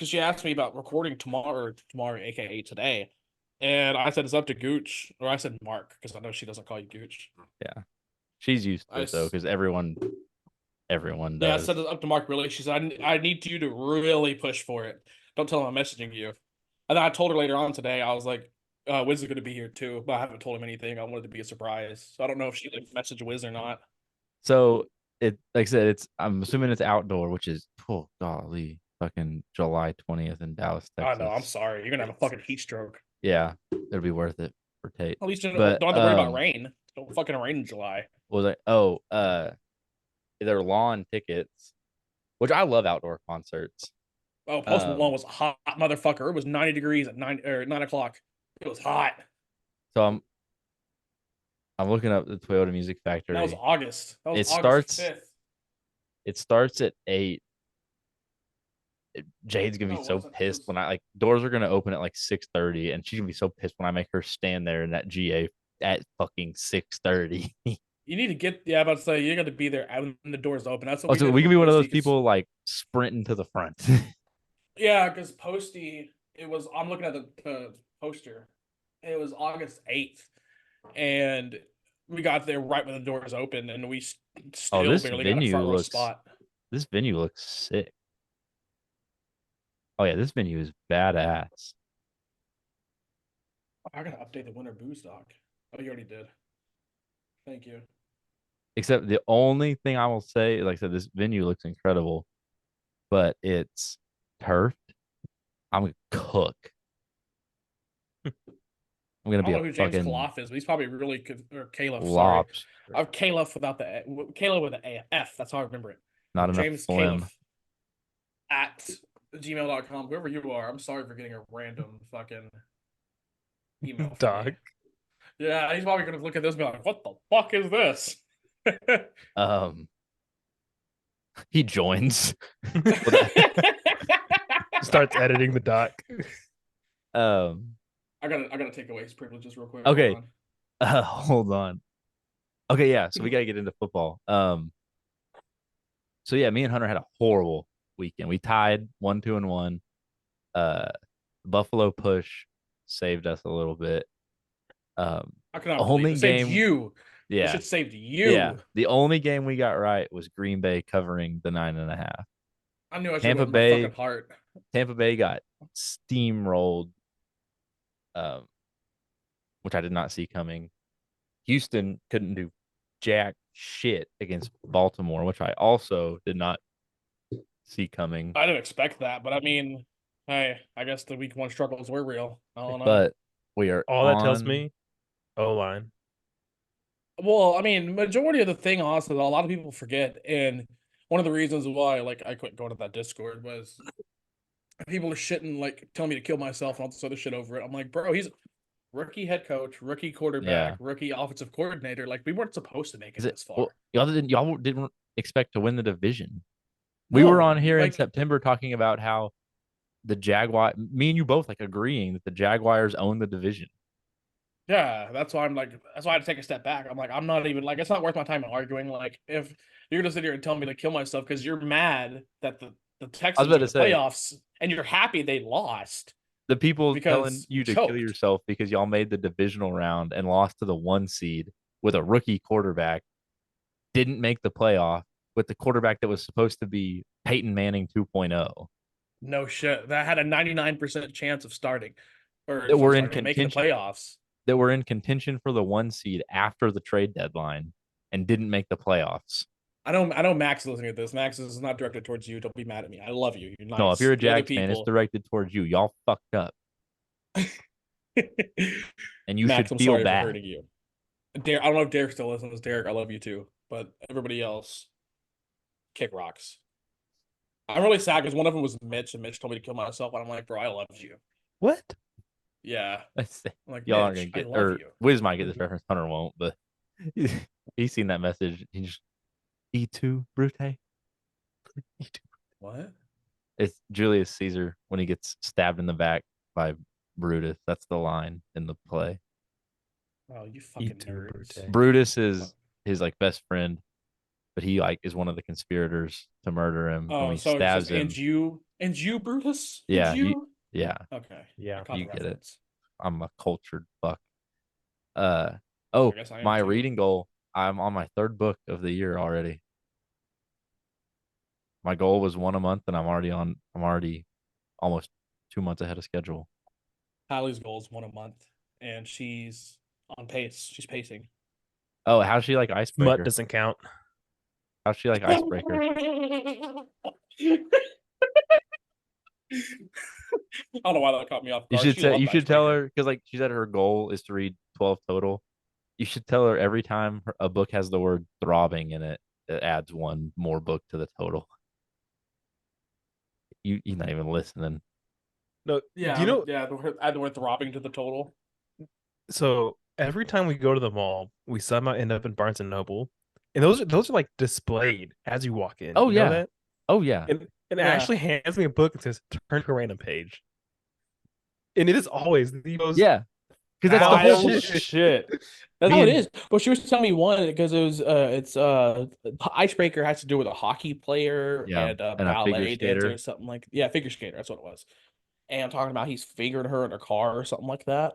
she asked me about recording tomorrow, aka today, and I said it's up to Gooch, or I said Mark, because I know she doesn't call you Gooch. Yeah. She's used to it though, because everyone Yeah, I does. said it's up to Mark. Really, she said I need you to really push for it. Don't tell him I'm messaging you. And then I told her later on today. I was like, Wiz is going to be here too, but I haven't told him anything. I wanted to be a surprise, so I don't know if she messaged Wiz or not. So it, like I said, I'm assuming it's outdoor, which is, oh golly, fucking July 20th in Dallas, I know. I'm Texas. sorry. You're gonna have a fucking heat stroke. Yeah, it'll be worth it for Tate. At least you But don't have to worry about rain. Don't fucking rain in July. was like, oh, they're lawn tickets, which I love outdoor concerts. Oh, Post Malone was a hot motherfucker. It was 90 degrees at 9 o'clock. It was hot. So I'm looking up the Toyota Music Factory. That was August. That was It August starts 5th. It starts at 8. Jade's gonna be so pissed when doors are gonna open at like 6:30, and she's gonna be so pissed when I make her stand there in that GA at fucking 6:30. You need to get, yeah, I'm about to say, you're going to be there when the doors open. That's what So we can be one of those people like sprinting to the front. Yeah, because Posty, I'm looking at the poster. It was August 8th, and we got there right when the doors opened, and we still barely got a front row spot. This venue looks sick. Oh yeah, this venue is badass. I gotta update the winter booze doc. Oh, you already did. Thank you. Except the only thing I will say, like I said, this venue looks incredible, but it's turfed. I'm gonna cook. I'm gonna be I don't know who James fucking Kaloff is, but he's probably really good. Or Caleb, sorry. lobster. I've Caleb without the Caleb with the AF. That's how I remember it. Not enough James phlegm. Caleb at gmail.com. Whoever you are, I'm sorry for getting a random fucking email. Dog. Yeah, he's probably gonna look at this and be like, "What the fuck is this?" He joins. Starts editing the doc. I gotta take away his privileges real quick. Okay. Hold on. Okay, yeah. So we gotta get into football. So yeah, me and Hunter had a horrible weekend. We tied 1-2-1. Buffalo push saved us a little bit. I cannot only believe it. game. Saved you. Yeah. It should saved you. Yeah. The only game we got right was Green Bay covering the 9.5. I knew I should have my fucking heart. Tampa Bay got steamrolled, which I did not see coming. Houston couldn't do jack shit against Baltimore, which I also did not see coming. I didn't expect that, but I mean, hey, I guess the week one struggles were real. I don't know. But we are all that tells me O-line. Well, I mean, majority of the thing, honestly, that a lot of people forget, and one of the reasons why, like, I quit going to that Discord was people are shitting, like, telling me to kill myself and all this other shit over it. I'm like, bro, he's rookie head coach, rookie quarterback, Yeah. rookie offensive coordinator. Like, we weren't supposed to make it Is it this far. well, y'all didn't expect to win the division. We were on here in September talking about how the Jaguar, me and you both like agreeing that the Jaguars own the division. Yeah, that's why I'm like, that's why I had to take a step back. I'm like, I'm not even like, it's not worth my time arguing. Like, if you're gonna sit here and tell me to kill myself because you're mad that the I was Texans about are in to the say playoffs and you're happy they lost the people telling because you you to kill choked. yourself because y'all made the divisional round and lost to the 1 seed with a rookie quarterback, didn't make the playoff with the quarterback that was supposed to be Peyton Manning 2.0. No shit. That had a 99% chance of starting or That were in making the contention playoffs. that were in contention for the 1 seed after the trade deadline and didn't make the playoffs. I know Max is listening to this. Max is not directed towards you. Don't be mad at me. I love you. You're nice. No, if you're a The other Jags fan, it's people. directed towards you. Y'all fucked up, and you should Max, I'm feel sorry for bad. hurting you. Derek, I don't know if Derek still listens. Derek, I love you too. But everybody else, kick rocks. I'm really sad because one of them was Mitch, and Mitch told me to kill myself. And I'm like, bro, I love you. What? Yeah. I'm like, Y'all aren't gonna Mitch, I get, love or you. Wiz might get this reference. Hunter won't, but he's seen that message. He just E2 Brute. E2. What? It's Julius Caesar when he gets stabbed in the back by Brutus. That's the line in the play. Oh, you fucking E2 nerds. Brute. Brutus is his like best friend, but he like is one of the conspirators to murder him. And when Oh, he so it stabs says, him, and you, Brutus? yeah, And you? yeah, Okay. Yeah. I caught you the get it. reference. I'm a cultured fuck. Uh I oh, guess I am my too. reading goal. I'm on my third book of the year already. My goal was one a month, and I'm already almost 2 months ahead of schedule. Hallie's goal is one a month, and she's on pace. She's pacing. Oh, how's she like Smut icebreaker? doesn't count. How's she like icebreaker? I don't know why that caught me off You guard. should She say loved you should tell Icebreaker. her because like she said her goal is to read 12 total. You should tell her every time a book has the word throbbing in it, it adds one more book to the total. You're not even listening. No, Yeah, do you know? yeah, add the word throbbing to the total. So every time we go to the mall, we somehow end up in Barnes and Noble, and those are like displayed as you walk in. Oh You know yeah. that? Oh yeah. And it Yeah. actually hands me a book and says turn to a random page, and it is always the most. Yeah. Because that's the whole shit. That's Me how it and- is. But she was telling me one because it was it's Icebreaker has to do with a hockey player Yeah, and a and a figure ballet dancer skater. or something like figure skater, that's what it was. And I'm talking about he's fingered her in a car or something like that.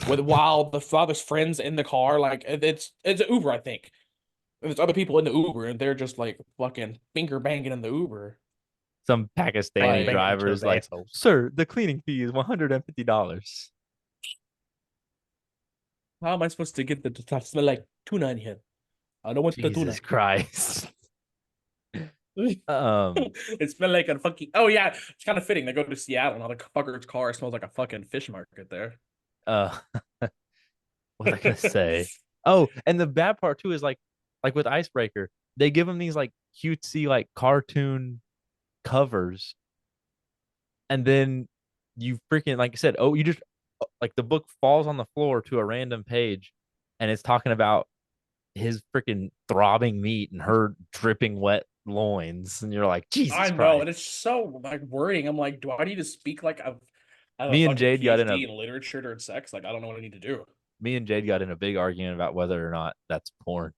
With while the father's friends in the car, like it's an Uber, I think. And there's other people in the Uber and they're just like fucking finger banging in the Uber. Some Pakistani Like- driver is like, assholes. sir, the cleaning fee is $150. How am I supposed to get the to smell like tuna in here? I don't want the tuna. Jesus Christ. It smelled like a fucking. Oh yeah, it's kind of fitting. They go to Seattle, and all the fucker's car smells like a fucking fish market there. uh what was I gonna say? Oh, and the bad part too is like with Icebreaker, they give them these like cutesy like cartoon covers, and then you freaking like I said, oh, you just like the book falls on the floor to a random page, and it's talking about his freaking throbbing meat and her dripping wet loins, and you're like, Jesus I know, Christ. and it's so like worrying. I'm like, do I need to speak like I have a Me and fucking Jade got in PhD a in literature and sex? Like, I don't know what I need to do. me and Jade got in a big argument about whether or not that's porn.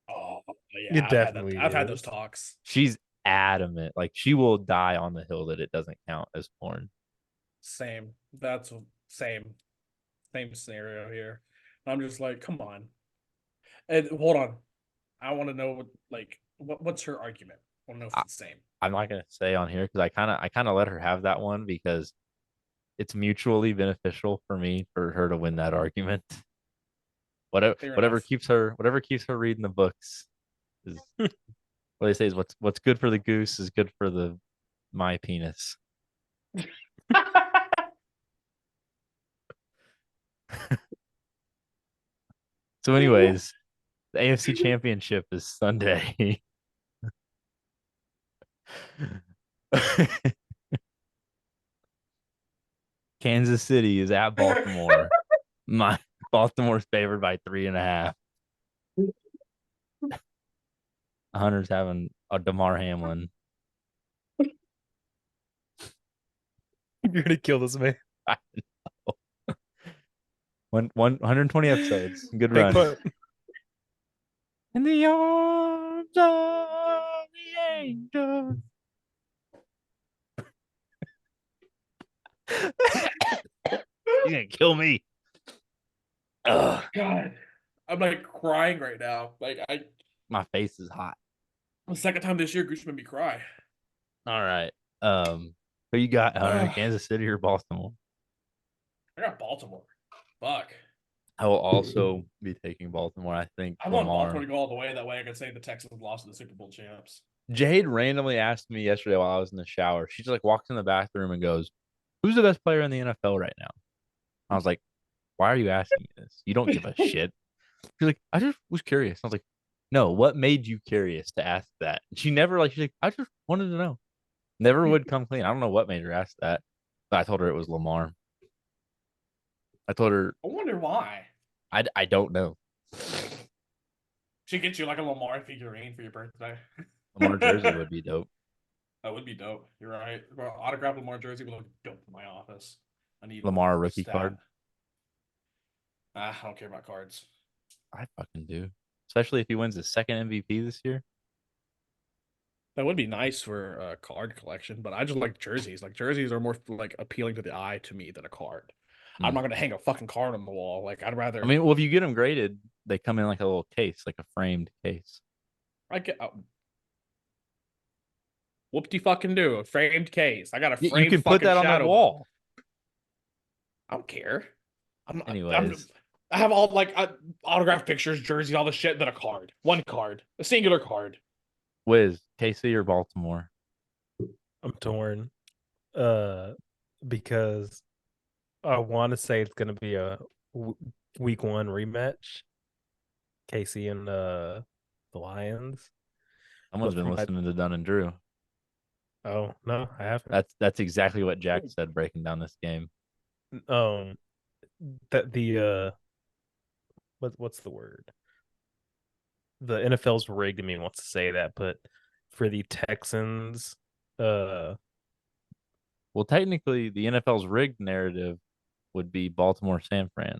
Oh yeah, It definitely I've had is. those talks. She's adamant, like she will die on the hill that it doesn't count as porn. Same. That's same scenario here. I'm just like, come on. And hold on, I want to know what's her argument. I want to know if I- it's the same. I'm not gonna say on here because I kind of let her have that one because it's mutually beneficial for me for her to win that argument. Whatever Fair whatever enough. keeps her reading the books is what they say is what's good for the goose is good for the my penis. So, anyways, the AFC Championship is Sunday. Kansas City is at Baltimore. My Baltimore's favored by 3.5. Hunter's having a Damar Hamlin. You're gonna kill this man. I know. 120 episodes. Good Big run. punt. In the arms of the angel. You're gonna kill me. Ugh. God, I'm like crying right now. Like My face is hot. the second time this year, Gooch made me cry. All right. Who you got, Hunter? Kansas City or Baltimore? I got Baltimore. Fuck. I will also be taking Baltimore. I think I want Lamar. Baltimore to go all the way. That way I can say the Texans lost to the Super Bowl champs. Jade randomly asked me yesterday while I was in the shower. She just like walks in the bathroom and goes, "Who's the best player in the NFL right now?" I was like, "Why are you asking me this? You don't give a shit." She's like, "I just was curious." I was like, "No, what made you curious to ask that?" And she never like she's like, "I just wanted to know." Never would come clean. I don't know what made her ask that, but I told her it was Lamar. I told her I wonder why. I don't know. She gets you like a Lamar figurine for your birthday. Lamar jersey would be dope. That would be dope. You're right. Well, autographed Lamar jersey would look dope in my office. I need Lamar rookie stat. card. I don't care about cards. I fucking do. Especially if he wins his second MVP this year. That would be nice for a card collection, but I just like jerseys. Like jerseys are more like appealing to the eye to me than a card. I'm not gonna hang a fucking card on the wall. Like I'd rather. I mean, well, if you get them graded, they come in like a little case, like a framed case. I get. Whoop-de fucking do a framed case. I got a framed. You can put that on the wall. I don't care. Anyways. I have all like autographed pictures, jerseys, all the shit. Than a card. One card, a singular card. Wiz, KC or Baltimore? I'm torn. Because I want to say it's going to be a week 1 rematch. Casey and the Lions. Someone's been listening to Dunn and Drew. Oh no, I haven't. That's exactly what Jack said breaking down this game. That the what's the word? The NFL's rigged. I mean, wants to say that, but for the Texans, well, technically, the NFL's rigged narrative would be Baltimore San Fran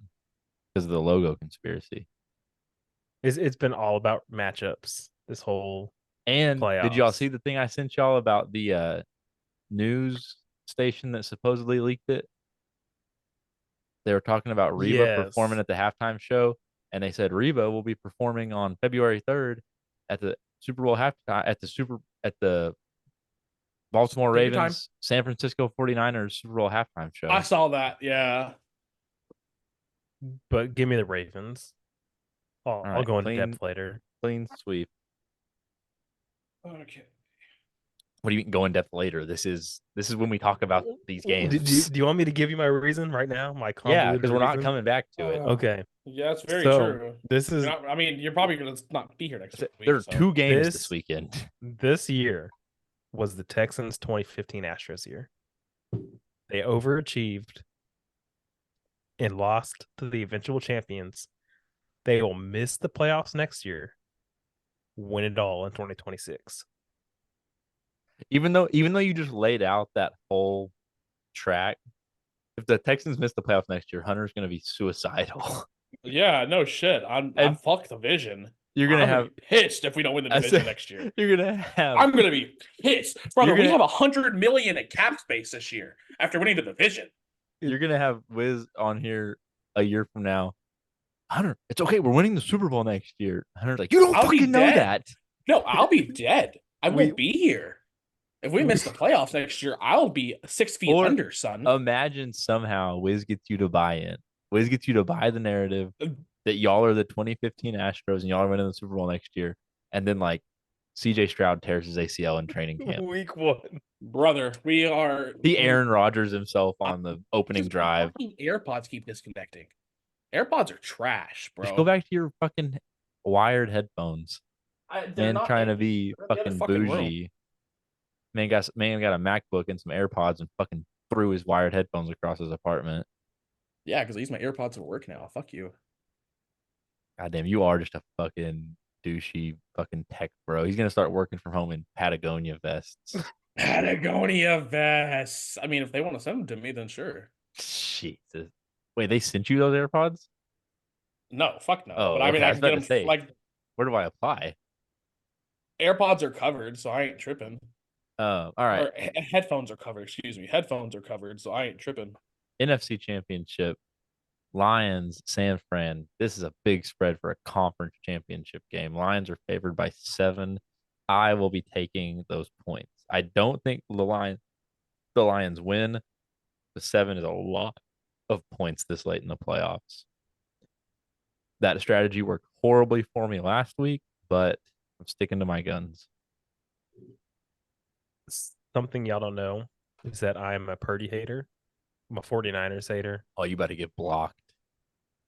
because of the logo conspiracy. It's been all about matchups this whole and playoffs. Did y'all see the thing I sent y'all about the news station that supposedly leaked it? They were talking about Reba performing at the halftime show, and they said Reba will be performing on February 3rd at the Super Bowl halftime at the Baltimore Ravens, San Francisco 49ers Super Bowl halftime show. I saw that, yeah. But give me the Ravens. I'll go into depth later. Clean sweep. Okay. What do you mean go in depth later? This is when we talk about these games. Do you want me to give you my reason right now? My yeah, because we're not coming back to it. Okay. Yeah, that's very true. This is. I mean, you're probably gonna not be here next week. There are 2 games this weekend. This year was the Texans' 2015 Astros year. They overachieved and lost to the eventual champions. They will miss the playoffs next year. Win it all in 2026. Even though you just laid out that whole track, if the Texans miss the playoffs next year, Hunter's going to be suicidal. Yeah, no shit. I'm fuck the vision. You're gonna be pissed if we don't win the division next year. You're gonna have. I'm gonna be pissed, brother. We have $100 million at cap space this year after winning the division. You're gonna have Wiz on here a year from now. Hunter, it's okay. We're winning the Super Bowl next year. Hunter's like, you don't fucking know that. No, I'll be dead. I won't be here. If we miss the playoffs next year, I'll be 6 feet under, son. Imagine somehow Wiz gets you to buy in. Wiz gets you to buy the narrative that y'all are the 2015 Astros and y'all are winning the Super Bowl next year. And then like CJ Stroud tears his ACL in training camp. Week 1. Brother, we are. Aaron Rodgers himself on the opening drive. AirPods keep disconnecting. AirPods are trash, Just go bro. back to your fucking wired headphones. They're Man not trying in to be they're in the other fucking fucking room. bougie. Man got a MacBook and some AirPods and fucking threw his wired headphones across his apartment. Yeah, because I use my AirPods for work now. Fuck you. Goddamn, you are just a fucking douchey fucking tech bro. He's gonna start working from home in Patagonia vests. Patagonia vests. I mean, if they want to send them to me, then sure. Jesus. Wait, they sent you those AirPods? No, fuck no. But Oh, I mean, okay. I I was can get about to them say, like where do I apply? AirPods are covered, so I ain't tripping. All right. Or headphones are covered. Excuse me, headphones are covered, so I ain't tripping. NFC Championship, Lions, San Fran. This is a big spread for a conference championship game. Lions are favored by 7. I will be taking those points. I don't think the Lions win. The 7 is a lot of points this late in the playoffs. That strategy worked horribly for me last week, but I'm sticking to my guns. Something y'all don't know is that I'm a Purdy hater. I'm a 49ers hater. Oh, you better get blocked.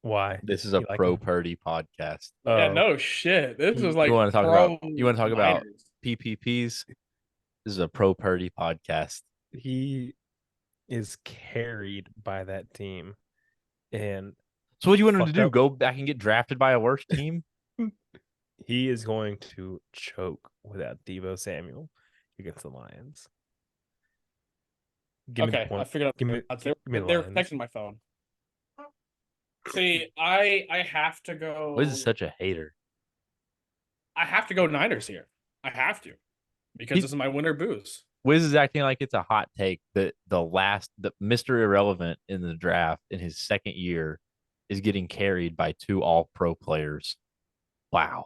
Why? This is a You like pro 'em? Purdy podcast. Yeah, Oh, no shit. This is You like want to talk about pro you want to talk about Niners. PPPs? This is a pro Purdy podcast. he is carried by that team, and So what do you want him to fucked do? up. Go back and get drafted by a worse team? he is going to choke without Deebo Samuel against the Lions. Give me the Okay, I point. figured out Give me, they're, give me the they're Lions. texting my phone. See, I have to go. Wiz is such a hater. I have to go Niners here. I have to because He- this is my winner booze. Wiz is acting like it's a hot take that the Mr. Irrelevant in the draft in his second year is getting carried by 2 all-pro players. Wow.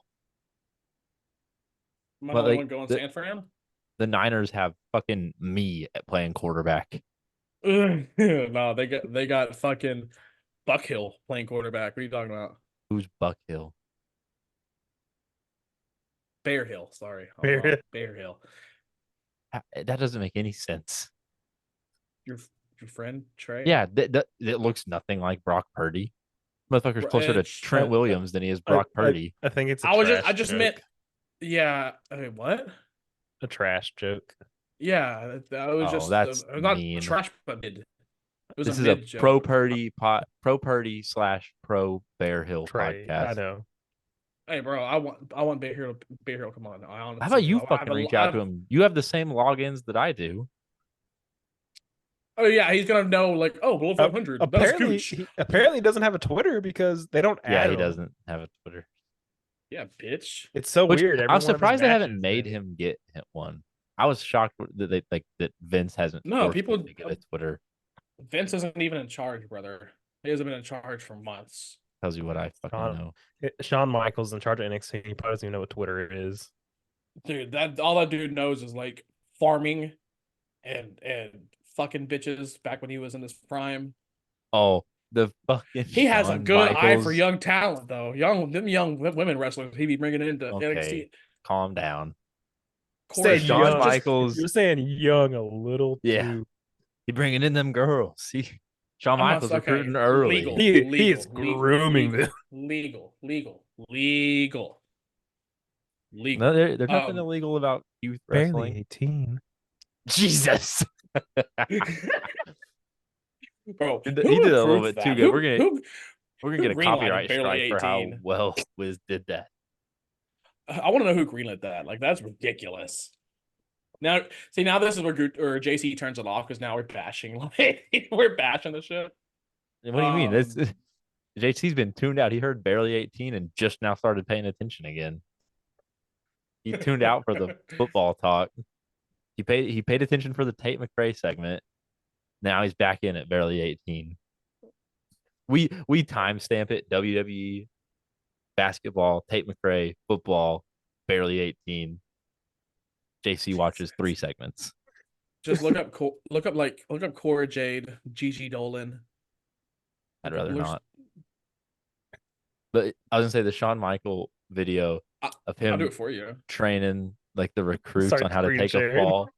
Am I But the only like one going the, San Fran? the Niners have fucking me at playing quarterback. No, they got fucking Buckhill playing quarterback. What are you talking about? Who's Buck Hill? Bear Hill, sorry. Bear- Bear Hill. That doesn't make any sense. Your your friend Trey? Yeah, that looks nothing like Brock Purdy. Motherfucker's closer to Trent I- Williams than he is Brock Purdy. I think it's a I trash just joke. meant yeah. What? A trash joke. Yeah, that was Oh, just that's not mean. trash, but mid. It was This a is a mid joke. pro Purdy / pro Bear Hill Trey, I podcast. know. Hey, bro, I want Bear Hill. Bear Hill, come on. I honestly, How about you I have fucking a- reach I out to have- him? You have the same logins that I do. Oh yeah, he's gonna know like, oh, below 500. That's Apparently, Gooch. he doesn't have a Twitter because they don't Yeah, add he him. doesn't have a Twitter. Yeah, bitch. It's so Which weird. I Every was one of his surprised they haven't matches, made him get one. I was shocked that Vince hasn't No, forced people. him to get a Twitter. Vince isn't even in charge, brother. He hasn't been in charge for months. Tells you what I fucking know. Shawn Michaels in charge of NXT. He probably doesn't even know what Twitter is. Dude, that all that dude knows is like farming and fucking bitches back when he was in his prime. Oh, the fucking He has a Shawn good eye for Michaels. young talent, though. Them young women wrestlers he be bringing into Okay, NXT. calm down. Corey, Saying Shawn young, Michaels. You're saying young a little Yeah. too. He bringing in them girls. See, Shawn I'm not- Michaels okay, recruiting early. legal. He is grooming them. Legal. No, there's nothing illegal about youth Barely wrestling. 18. Jesus, Bro, he who did a little recruits bit too that? good. We're who gonna get a greenlighted copyright barely strike for how 18? well Wiz did that. I want to know who greenlit that. Like, that's ridiculous. Now, see, now this is where JC turns it off because now we're bashing. Like, we're bashing the shit. What do you mean? This Um, JC's been tuned out. He heard barely 18 and just now started paying attention again. He tuned out for the football talk. He paid attention for the Tate McRae segment. Now he's back in at barely 18. We timestamp it. WWE, basketball, Tate McRae, football, barely 18. JC watches 3 segments. Just look up Cora Jade, Gigi Dolan. I'd Look up rather Luke- not. But I was gonna say the Shawn Michael video of I'll do him it for you. training like the recruits Start on how to screen take a sharing. fall.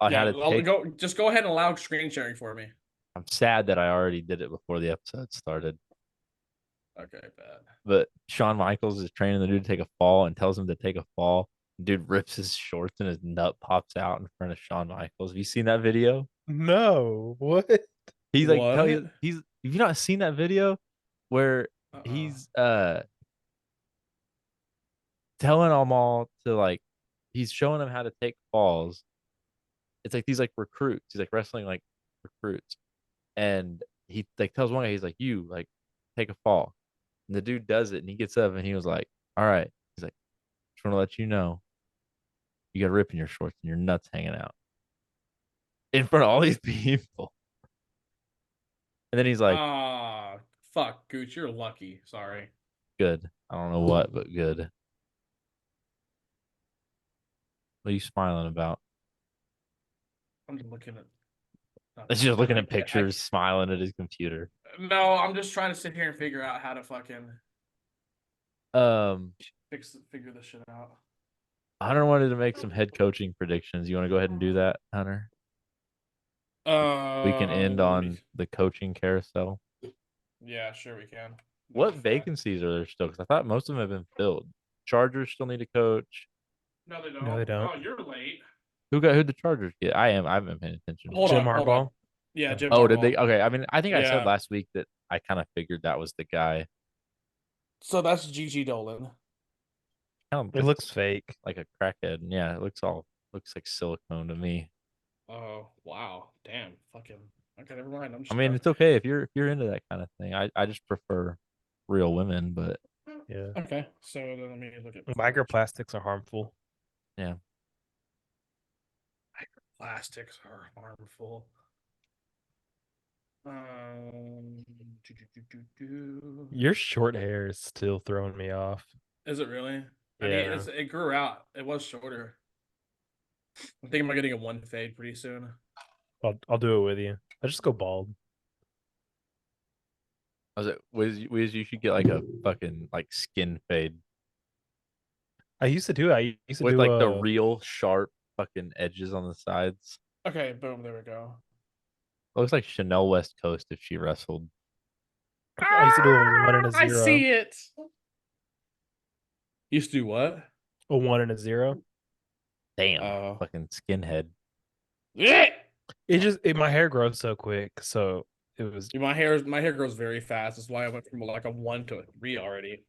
On how Yeah, to take. go ahead and allow screen sharing for me. I'm sad that I already did it before the episode started. Okay, bad. But Shawn Michaels is training the dude to take a fall and tells him to take a fall. Dude rips his shorts and his nut pops out in front of Shawn Michaels. Have you seen that video? No, what? He's like tell What? you he's have you not seen that video where Uh-uh. he's telling them all to like he's showing them how to take falls. It's like these like recruits. He's like wrestling like recruits. And he like tells one guy, he's like, you like take a fall. And the dude does it and he gets up and he was like, all right. He's like, just want to let you know you got a rip in your shorts and your nuts hanging out in front of all these people. And then he's like, Ah, fuck, Gooch, you're lucky. Sorry. good. I don't know what, but good. What are you smiling about? I'm just looking at. He's just looking at I- pictures, smiling at his computer. no, I'm just trying to sit here and figure out how to fucking Um, figure this shit out. Hunter wanted to make some head coaching predictions. You want to go ahead and do that, Hunter? We can end on the coaching carousel. Yeah, sure we can. What vacancies are there still? Because I thought most of them have been filled. Chargers still need a coach. No, they don't. No, they don't. Oh, you're late. Who'd the Chargers get? I haven't been paying attention. Hold Jim on, hold on. Harbaugh. Yeah, Jim. Oh, did Harbaugh. they? Okay, I mean, I think I said Yeah. last week that I kind of figured that was the guy. So that's Gigi Dolan. Kind It of looks fake. like a crackhead. Yeah, it looks like silicone to me. Oh wow, damn, fucking. Okay, never mind. I'm just. I mean, it's okay if you're into that kind of thing. I just prefer real women, but Yeah. Okay, so then let me look at Microplastics are harmful. yeah. Plastics are harmful. Do, do, do, do. Your short hair is still throwing me off. Is it really? I Yeah. mean, it grew out. It was shorter. I'm thinking about getting a one fade pretty soon. I'll do it with you. I just go bald. I was it Wiz, you should get like a fucking like skin fade I used to do it. I used to with do like the real sharp fucking edges on the sides. Okay, boom, there we go. Looks like Chanel West Coast if she wrestled. I used to do a 1 and a 0. I see it. Used to do what? A 1 and a 0. Damn, fucking skinhead. Yeah. My hair grows so quick, so it was. My hair grows very fast. That's why I went from like a 1 to a 3 already.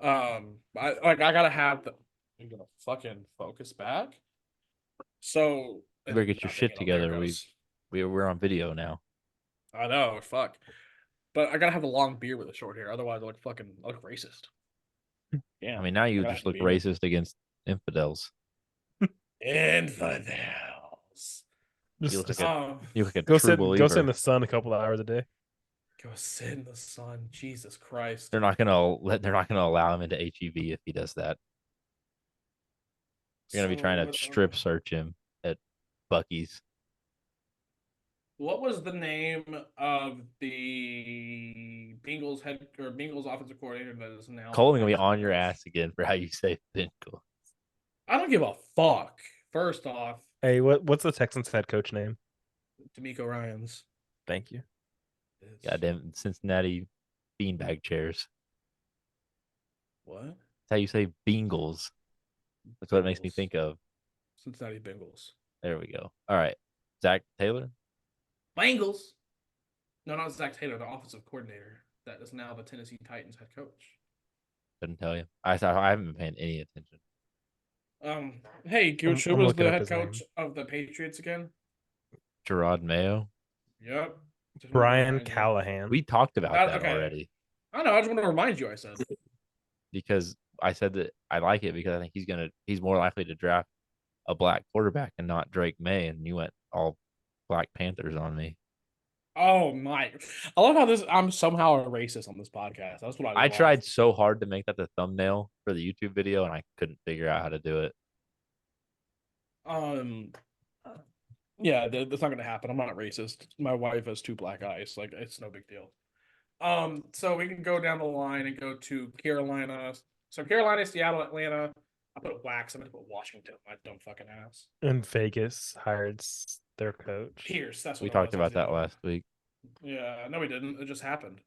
I gotta have the. I'm gonna fucking focus back. So You better get your shit nothing, there it together. goes. We're on video now. I know, fuck. But I gotta have the long beard with the short hair, otherwise I look racist. Yeah. I mean, now you gotta just have look a beard. racist against infidels. Infidels. You look Just like a, you look like a go true sit believer. in the sun a couple of hours a day. Go sit in the sun. Jesus Christ. They're not gonna allow him into HEB if he does that. You're gonna be trying to strip search him at Bucky's. What was the name of the Bengals head or Bengals offensive coordinator that is now? Cole's gonna be on your ass again for how you say Bengals. I don't give a fuck. First off, Hey, what's the Texans head coach name? D'Amico Ryans. Thank you. Goddamn Cincinnati beanbag chairs. What? That's how you say Bengals. That's what it makes me Bengals. think of. Cincinnati Bengals. There we go. All right. Zach Taylor. Bengals. No, not Zach Taylor, the offensive coordinator that is now the Tennessee Titans head coach. Couldn't tell you. I haven't been paying any attention. Hey, Gooch, who I'm was looking the up head his coach name. of the Patriots again? Gerard Mayo. Yep. Just wanted to Brian remind you. Callahan. We talked about that Okay. already I know. I just want to remind you. I said. because I said that I like it because I think he's more likely to draft a black quarterback and not Drake May, and you went all Black Panthers on me. Oh my! I love how I'm somehow a racist on this podcast. That's what I. I tried so hard to make that the thumbnail for the YouTube video, and I couldn't figure out how to do it. Yeah, that's not gonna happen. I'm not racist. My wife has 2 black eyes. Like it's no big deal. So we can go down the line and go to Carolina. So Carolina, Seattle, Atlanta. I put Wax. I'm gonna put Washington. My dumb fucking ass. And Vegas hired their coach. Pierce. That's what We it talked was, about that yeah. last week. Yeah, no, we didn't. It just happened.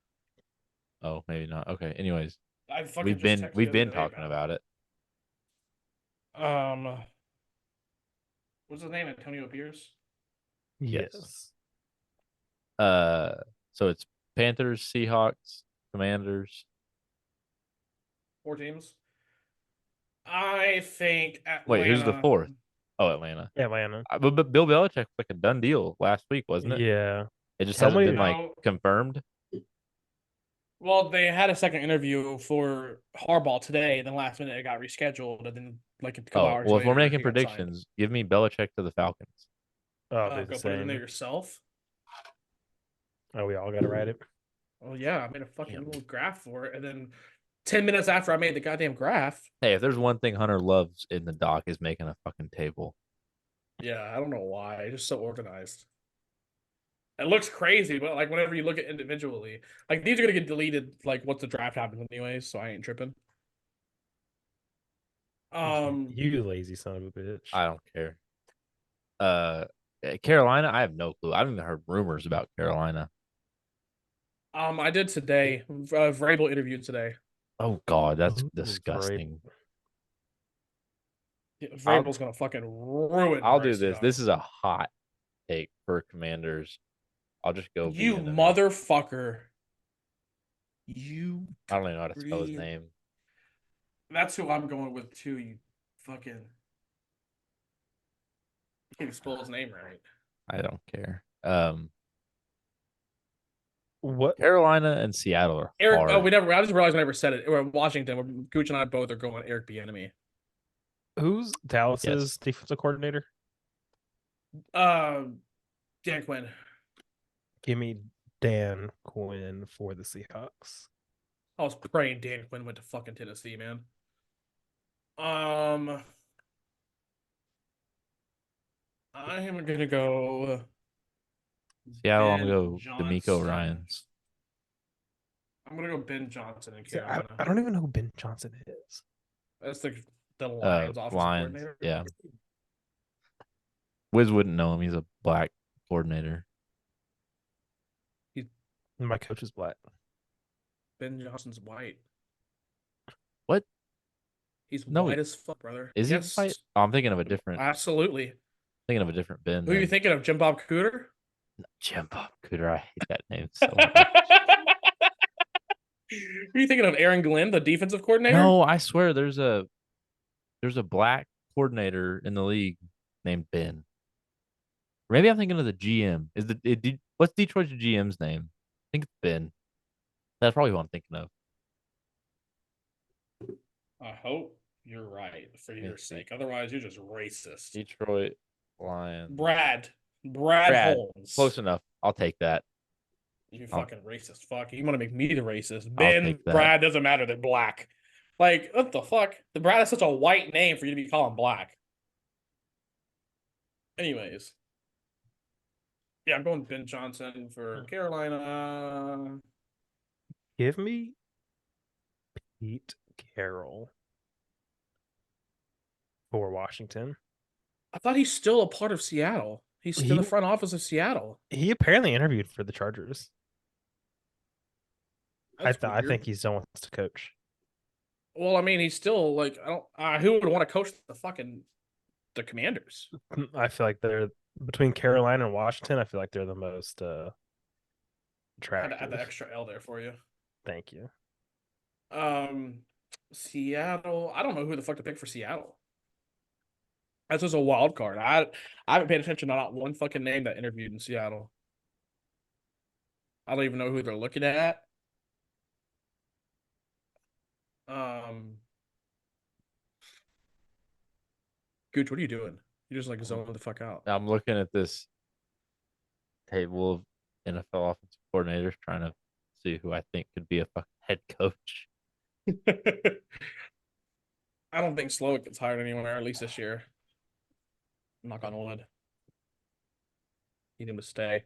Oh, maybe not. Okay. Anyways, I fucking we've just been texted we've the other been day talking about it. What's his name? Antonio Pierce. Yes. So it's Panthers, Seahawks, Commanders. 4 teams. I think Wait, who's the Atlanta. fourth? Oh, Atlanta. Atlanta. But Bill Belichick's like a done deal last week, wasn't it? Yeah. It just hasn't Somebody been like No. confirmed. Well, they had a second interview for Harbaugh today. Then last minute it got rescheduled, and then like a couple Oh, hours well, if we're later making he got signed. predictions, give me Belichick to the Falcons. I'll do the Go put it in there same. yourself. Oh, we all gotta write it. Oh yeah, I made a fucking Damn. little graph for it, and then 10 minutes after I made the goddamn graph. Hey, if there's one thing Hunter loves in the doc is making a fucking table. Yeah, I don't know why. It's just so organized. It looks crazy, but like whenever you look at individually, like these are gonna get deleted like once the draft happens anyways, so I ain't tripping. You lazy son of a bitch. I don't care. Carolina, I have no clue. I haven't even heard rumors about Carolina. I did today. Vrabel interviewed today. Oh God, that's Ooh, disgusting. Yeah, Vrabel's gonna fucking ruin. I'll do Bryce this. Young. This is a hot take for Commanders. I'll just go You Bieniemy. motherfucker. You. I don't even know how to spell his really- name. That's who I'm going with too. You fucking. You can't even spell his name right. I don't care. What? Carolina and Seattle are Eric. hard. Oh, we never. I just realized we never said it. We're in Washington. Gooch and I both are going Eric Bieniemy. Who's Dallas's Yes. defensive coordinator? Dan Quinn. Give me Dan Quinn for the Seahawks. I was praying Dan Quinn went to fucking Tennessee, man. I am gonna go. Seattle, I'm Ben gonna go D'Amico Johnson. Ryans. I'm gonna go Ben Johnson in See, Carolina. I don't even know who Ben Johnson is. That's the Lions offensive Lions, coordinator. yeah. Wiz wouldn't know him. He's a black coordinator. My coach is black. Ben Johnson's white. What? He's No, white as fuck, brother. Is Yes. he white? Oh, I'm thinking of a different. Absolutely. Thinking of a different Ben. Who are you then. thinking of? Jim Bob Cooter? Jim Bob Cooter. I hate that name so much. Who are you thinking of? Aaron Glenn, the defensive coordinator? No, I swear there's a black coordinator in the league named Ben. Maybe I'm thinking of the GM. What's Detroit's GM's name? I think it's Ben. That's probably who I'm thinking of. I hope you're right for your sake. Otherwise, you're just racist. Detroit Lions. Brad Brad. Holmes. Close enough. I'll take that. You fucking racist fuck. You want to make me the racist. I'll Ben, take that. Brad doesn't matter. They're black. Like, what the fuck? The Brad is such a white name for you to be calling black. Anyways. Yeah, I'm going Ben Johnson for Carolina. Give me Pete Carroll for Washington. I thought he's still a part of Seattle. He's still in the front office of Seattle. He apparently interviewed for the Chargers. I Weird. think he still wants to coach. Well, I mean, he's still like I don't. Who would want to coach the Commanders? I feel like they're between Carolina and Washington. I feel like they're the most I had attractive. to add the extra L there for you. Thank you. Seattle. I don't know who the fuck to pick for Seattle. That's just a wild card. I haven't paid attention to not one fucking name that interviewed in Seattle. I don't even know who they're looking at. Gooch, what are you doing? You just like zoning the fuck out. I'm looking at this table of NFL offensive coordinators trying to see who I think could be a fucking head coach. I don't think Slowick gets hired anywhere, at least this year. Knock on wood. Need him to stay.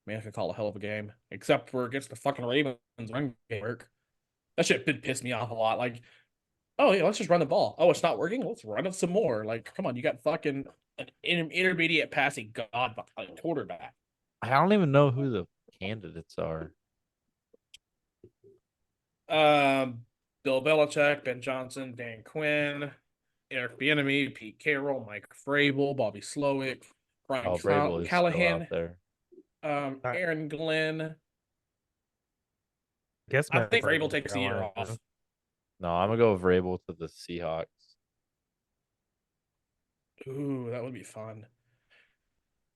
Man, I could call a hell of a game. Except for against the fucking Ravens run game work. That shit did piss me off a lot. Like, oh yeah, let's just run the ball. Oh, it's not working? Let's run it some more. Like, come on, you got fucking an intermediate passing god quarterback. I don't even know who the candidates are. Bill Belichick, Ben Johnson, Dan Quinn, Eric Bieniemy, Pete Carroll, Mike Vrabel, Bobby Slowick, Brian Oh, Vrabel is still out Callahan, there. Aaron Glenn. I guess I Matt think Nagy Vrabel in takes the year Carolina. off. No, I'm gonna go with Vrabel to the Seahawks. Ooh, that would be fun.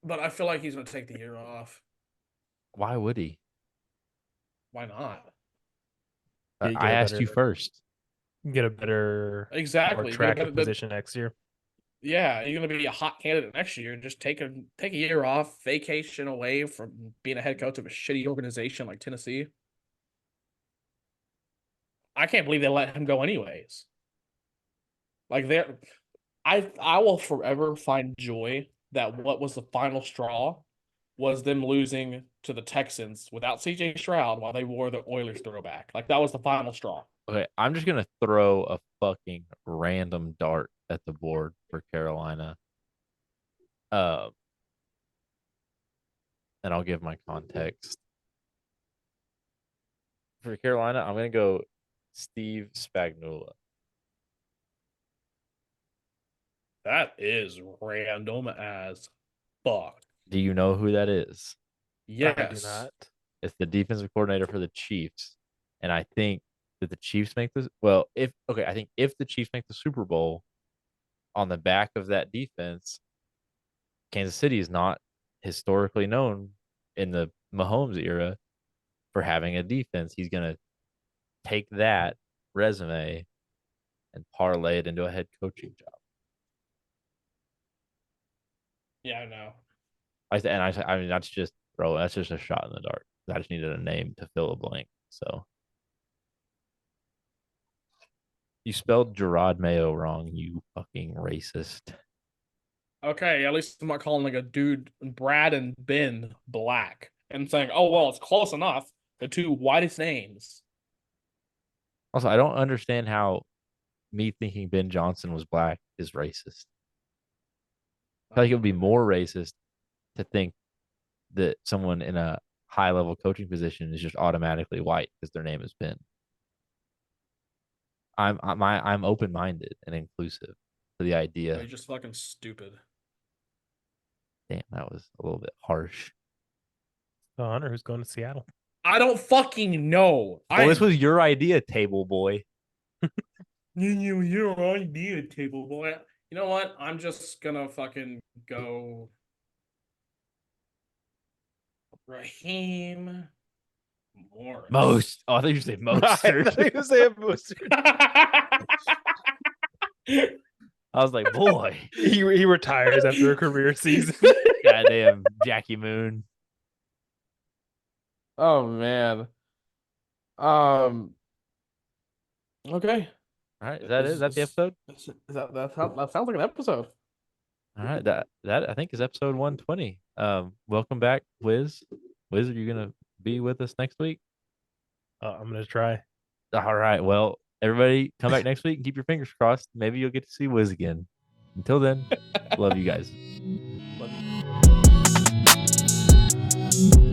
But I feel like he's going to take the year off. Why would he? Why not? You I get a asked you better, first. get a better, more Exactly. attractive position next year. Yeah, you're going to be a hot candidate next year. Just take a year off, vacation away from being a head coach of a shitty organization like Tennessee. I can't believe they let him go anyways. Like I will forever find joy that what was the final straw was them losing to the Texans without CJ Stroud while they wore the Oilers throwback. Like that was the final straw. Okay, I'm just gonna throw a fucking random dart at the board for Carolina. Uh, and I'll give my context. For Carolina, I'm gonna go Steve Spagnuolo. That is random as fuck. Do you know who that is? Yes. I do not. It's the defensive coordinator for the Chiefs, and I think that the Chiefs make this. Well, I think if the Chiefs make the Super Bowl on the back of that defense, Kansas City is not historically known in the Mahomes era for having a defense. He's gonna take that resume and parlay it into a head coaching job. Yeah, I know. I mean that's just a shot in the dark. I just needed a name to fill a blank. So you spelled Gerard Mayo wrong, you fucking racist. Okay, at least I'm not calling like a dude Brad and Ben black and saying, oh well, it's close enough. The two whitest names. Also, I don't understand how me thinking Ben Johnson was black is racist. I feel like it would be more racist to think that someone in a high level coaching position is just automatically white because their name is Ben. I'm open minded and inclusive to the idea. You're just fucking stupid. Damn, that was a little bit harsh. So Hunter, who's going to Seattle? I don't fucking know. Well, this was your idea, table boy. Your idea, table boy. You know what? I'm just gonna fucking go Raheem Morris. Oh, I thought you said I Mostert. thought he was saying Mostert. I was like, boy, He retires after a career season. goddamn Jackie Moon. Oh man. Okay. All right, is that it? Is that the episode? That sounds like an episode. All right, that I think is episode 120. Welcome back, Wiz. Wiz, are you gonna be with us next week? I'm gonna try. All right. Well, everybody, come back next week and keep your fingers crossed. Maybe you'll get to see Wiz again. Until then, love you guys. Love you.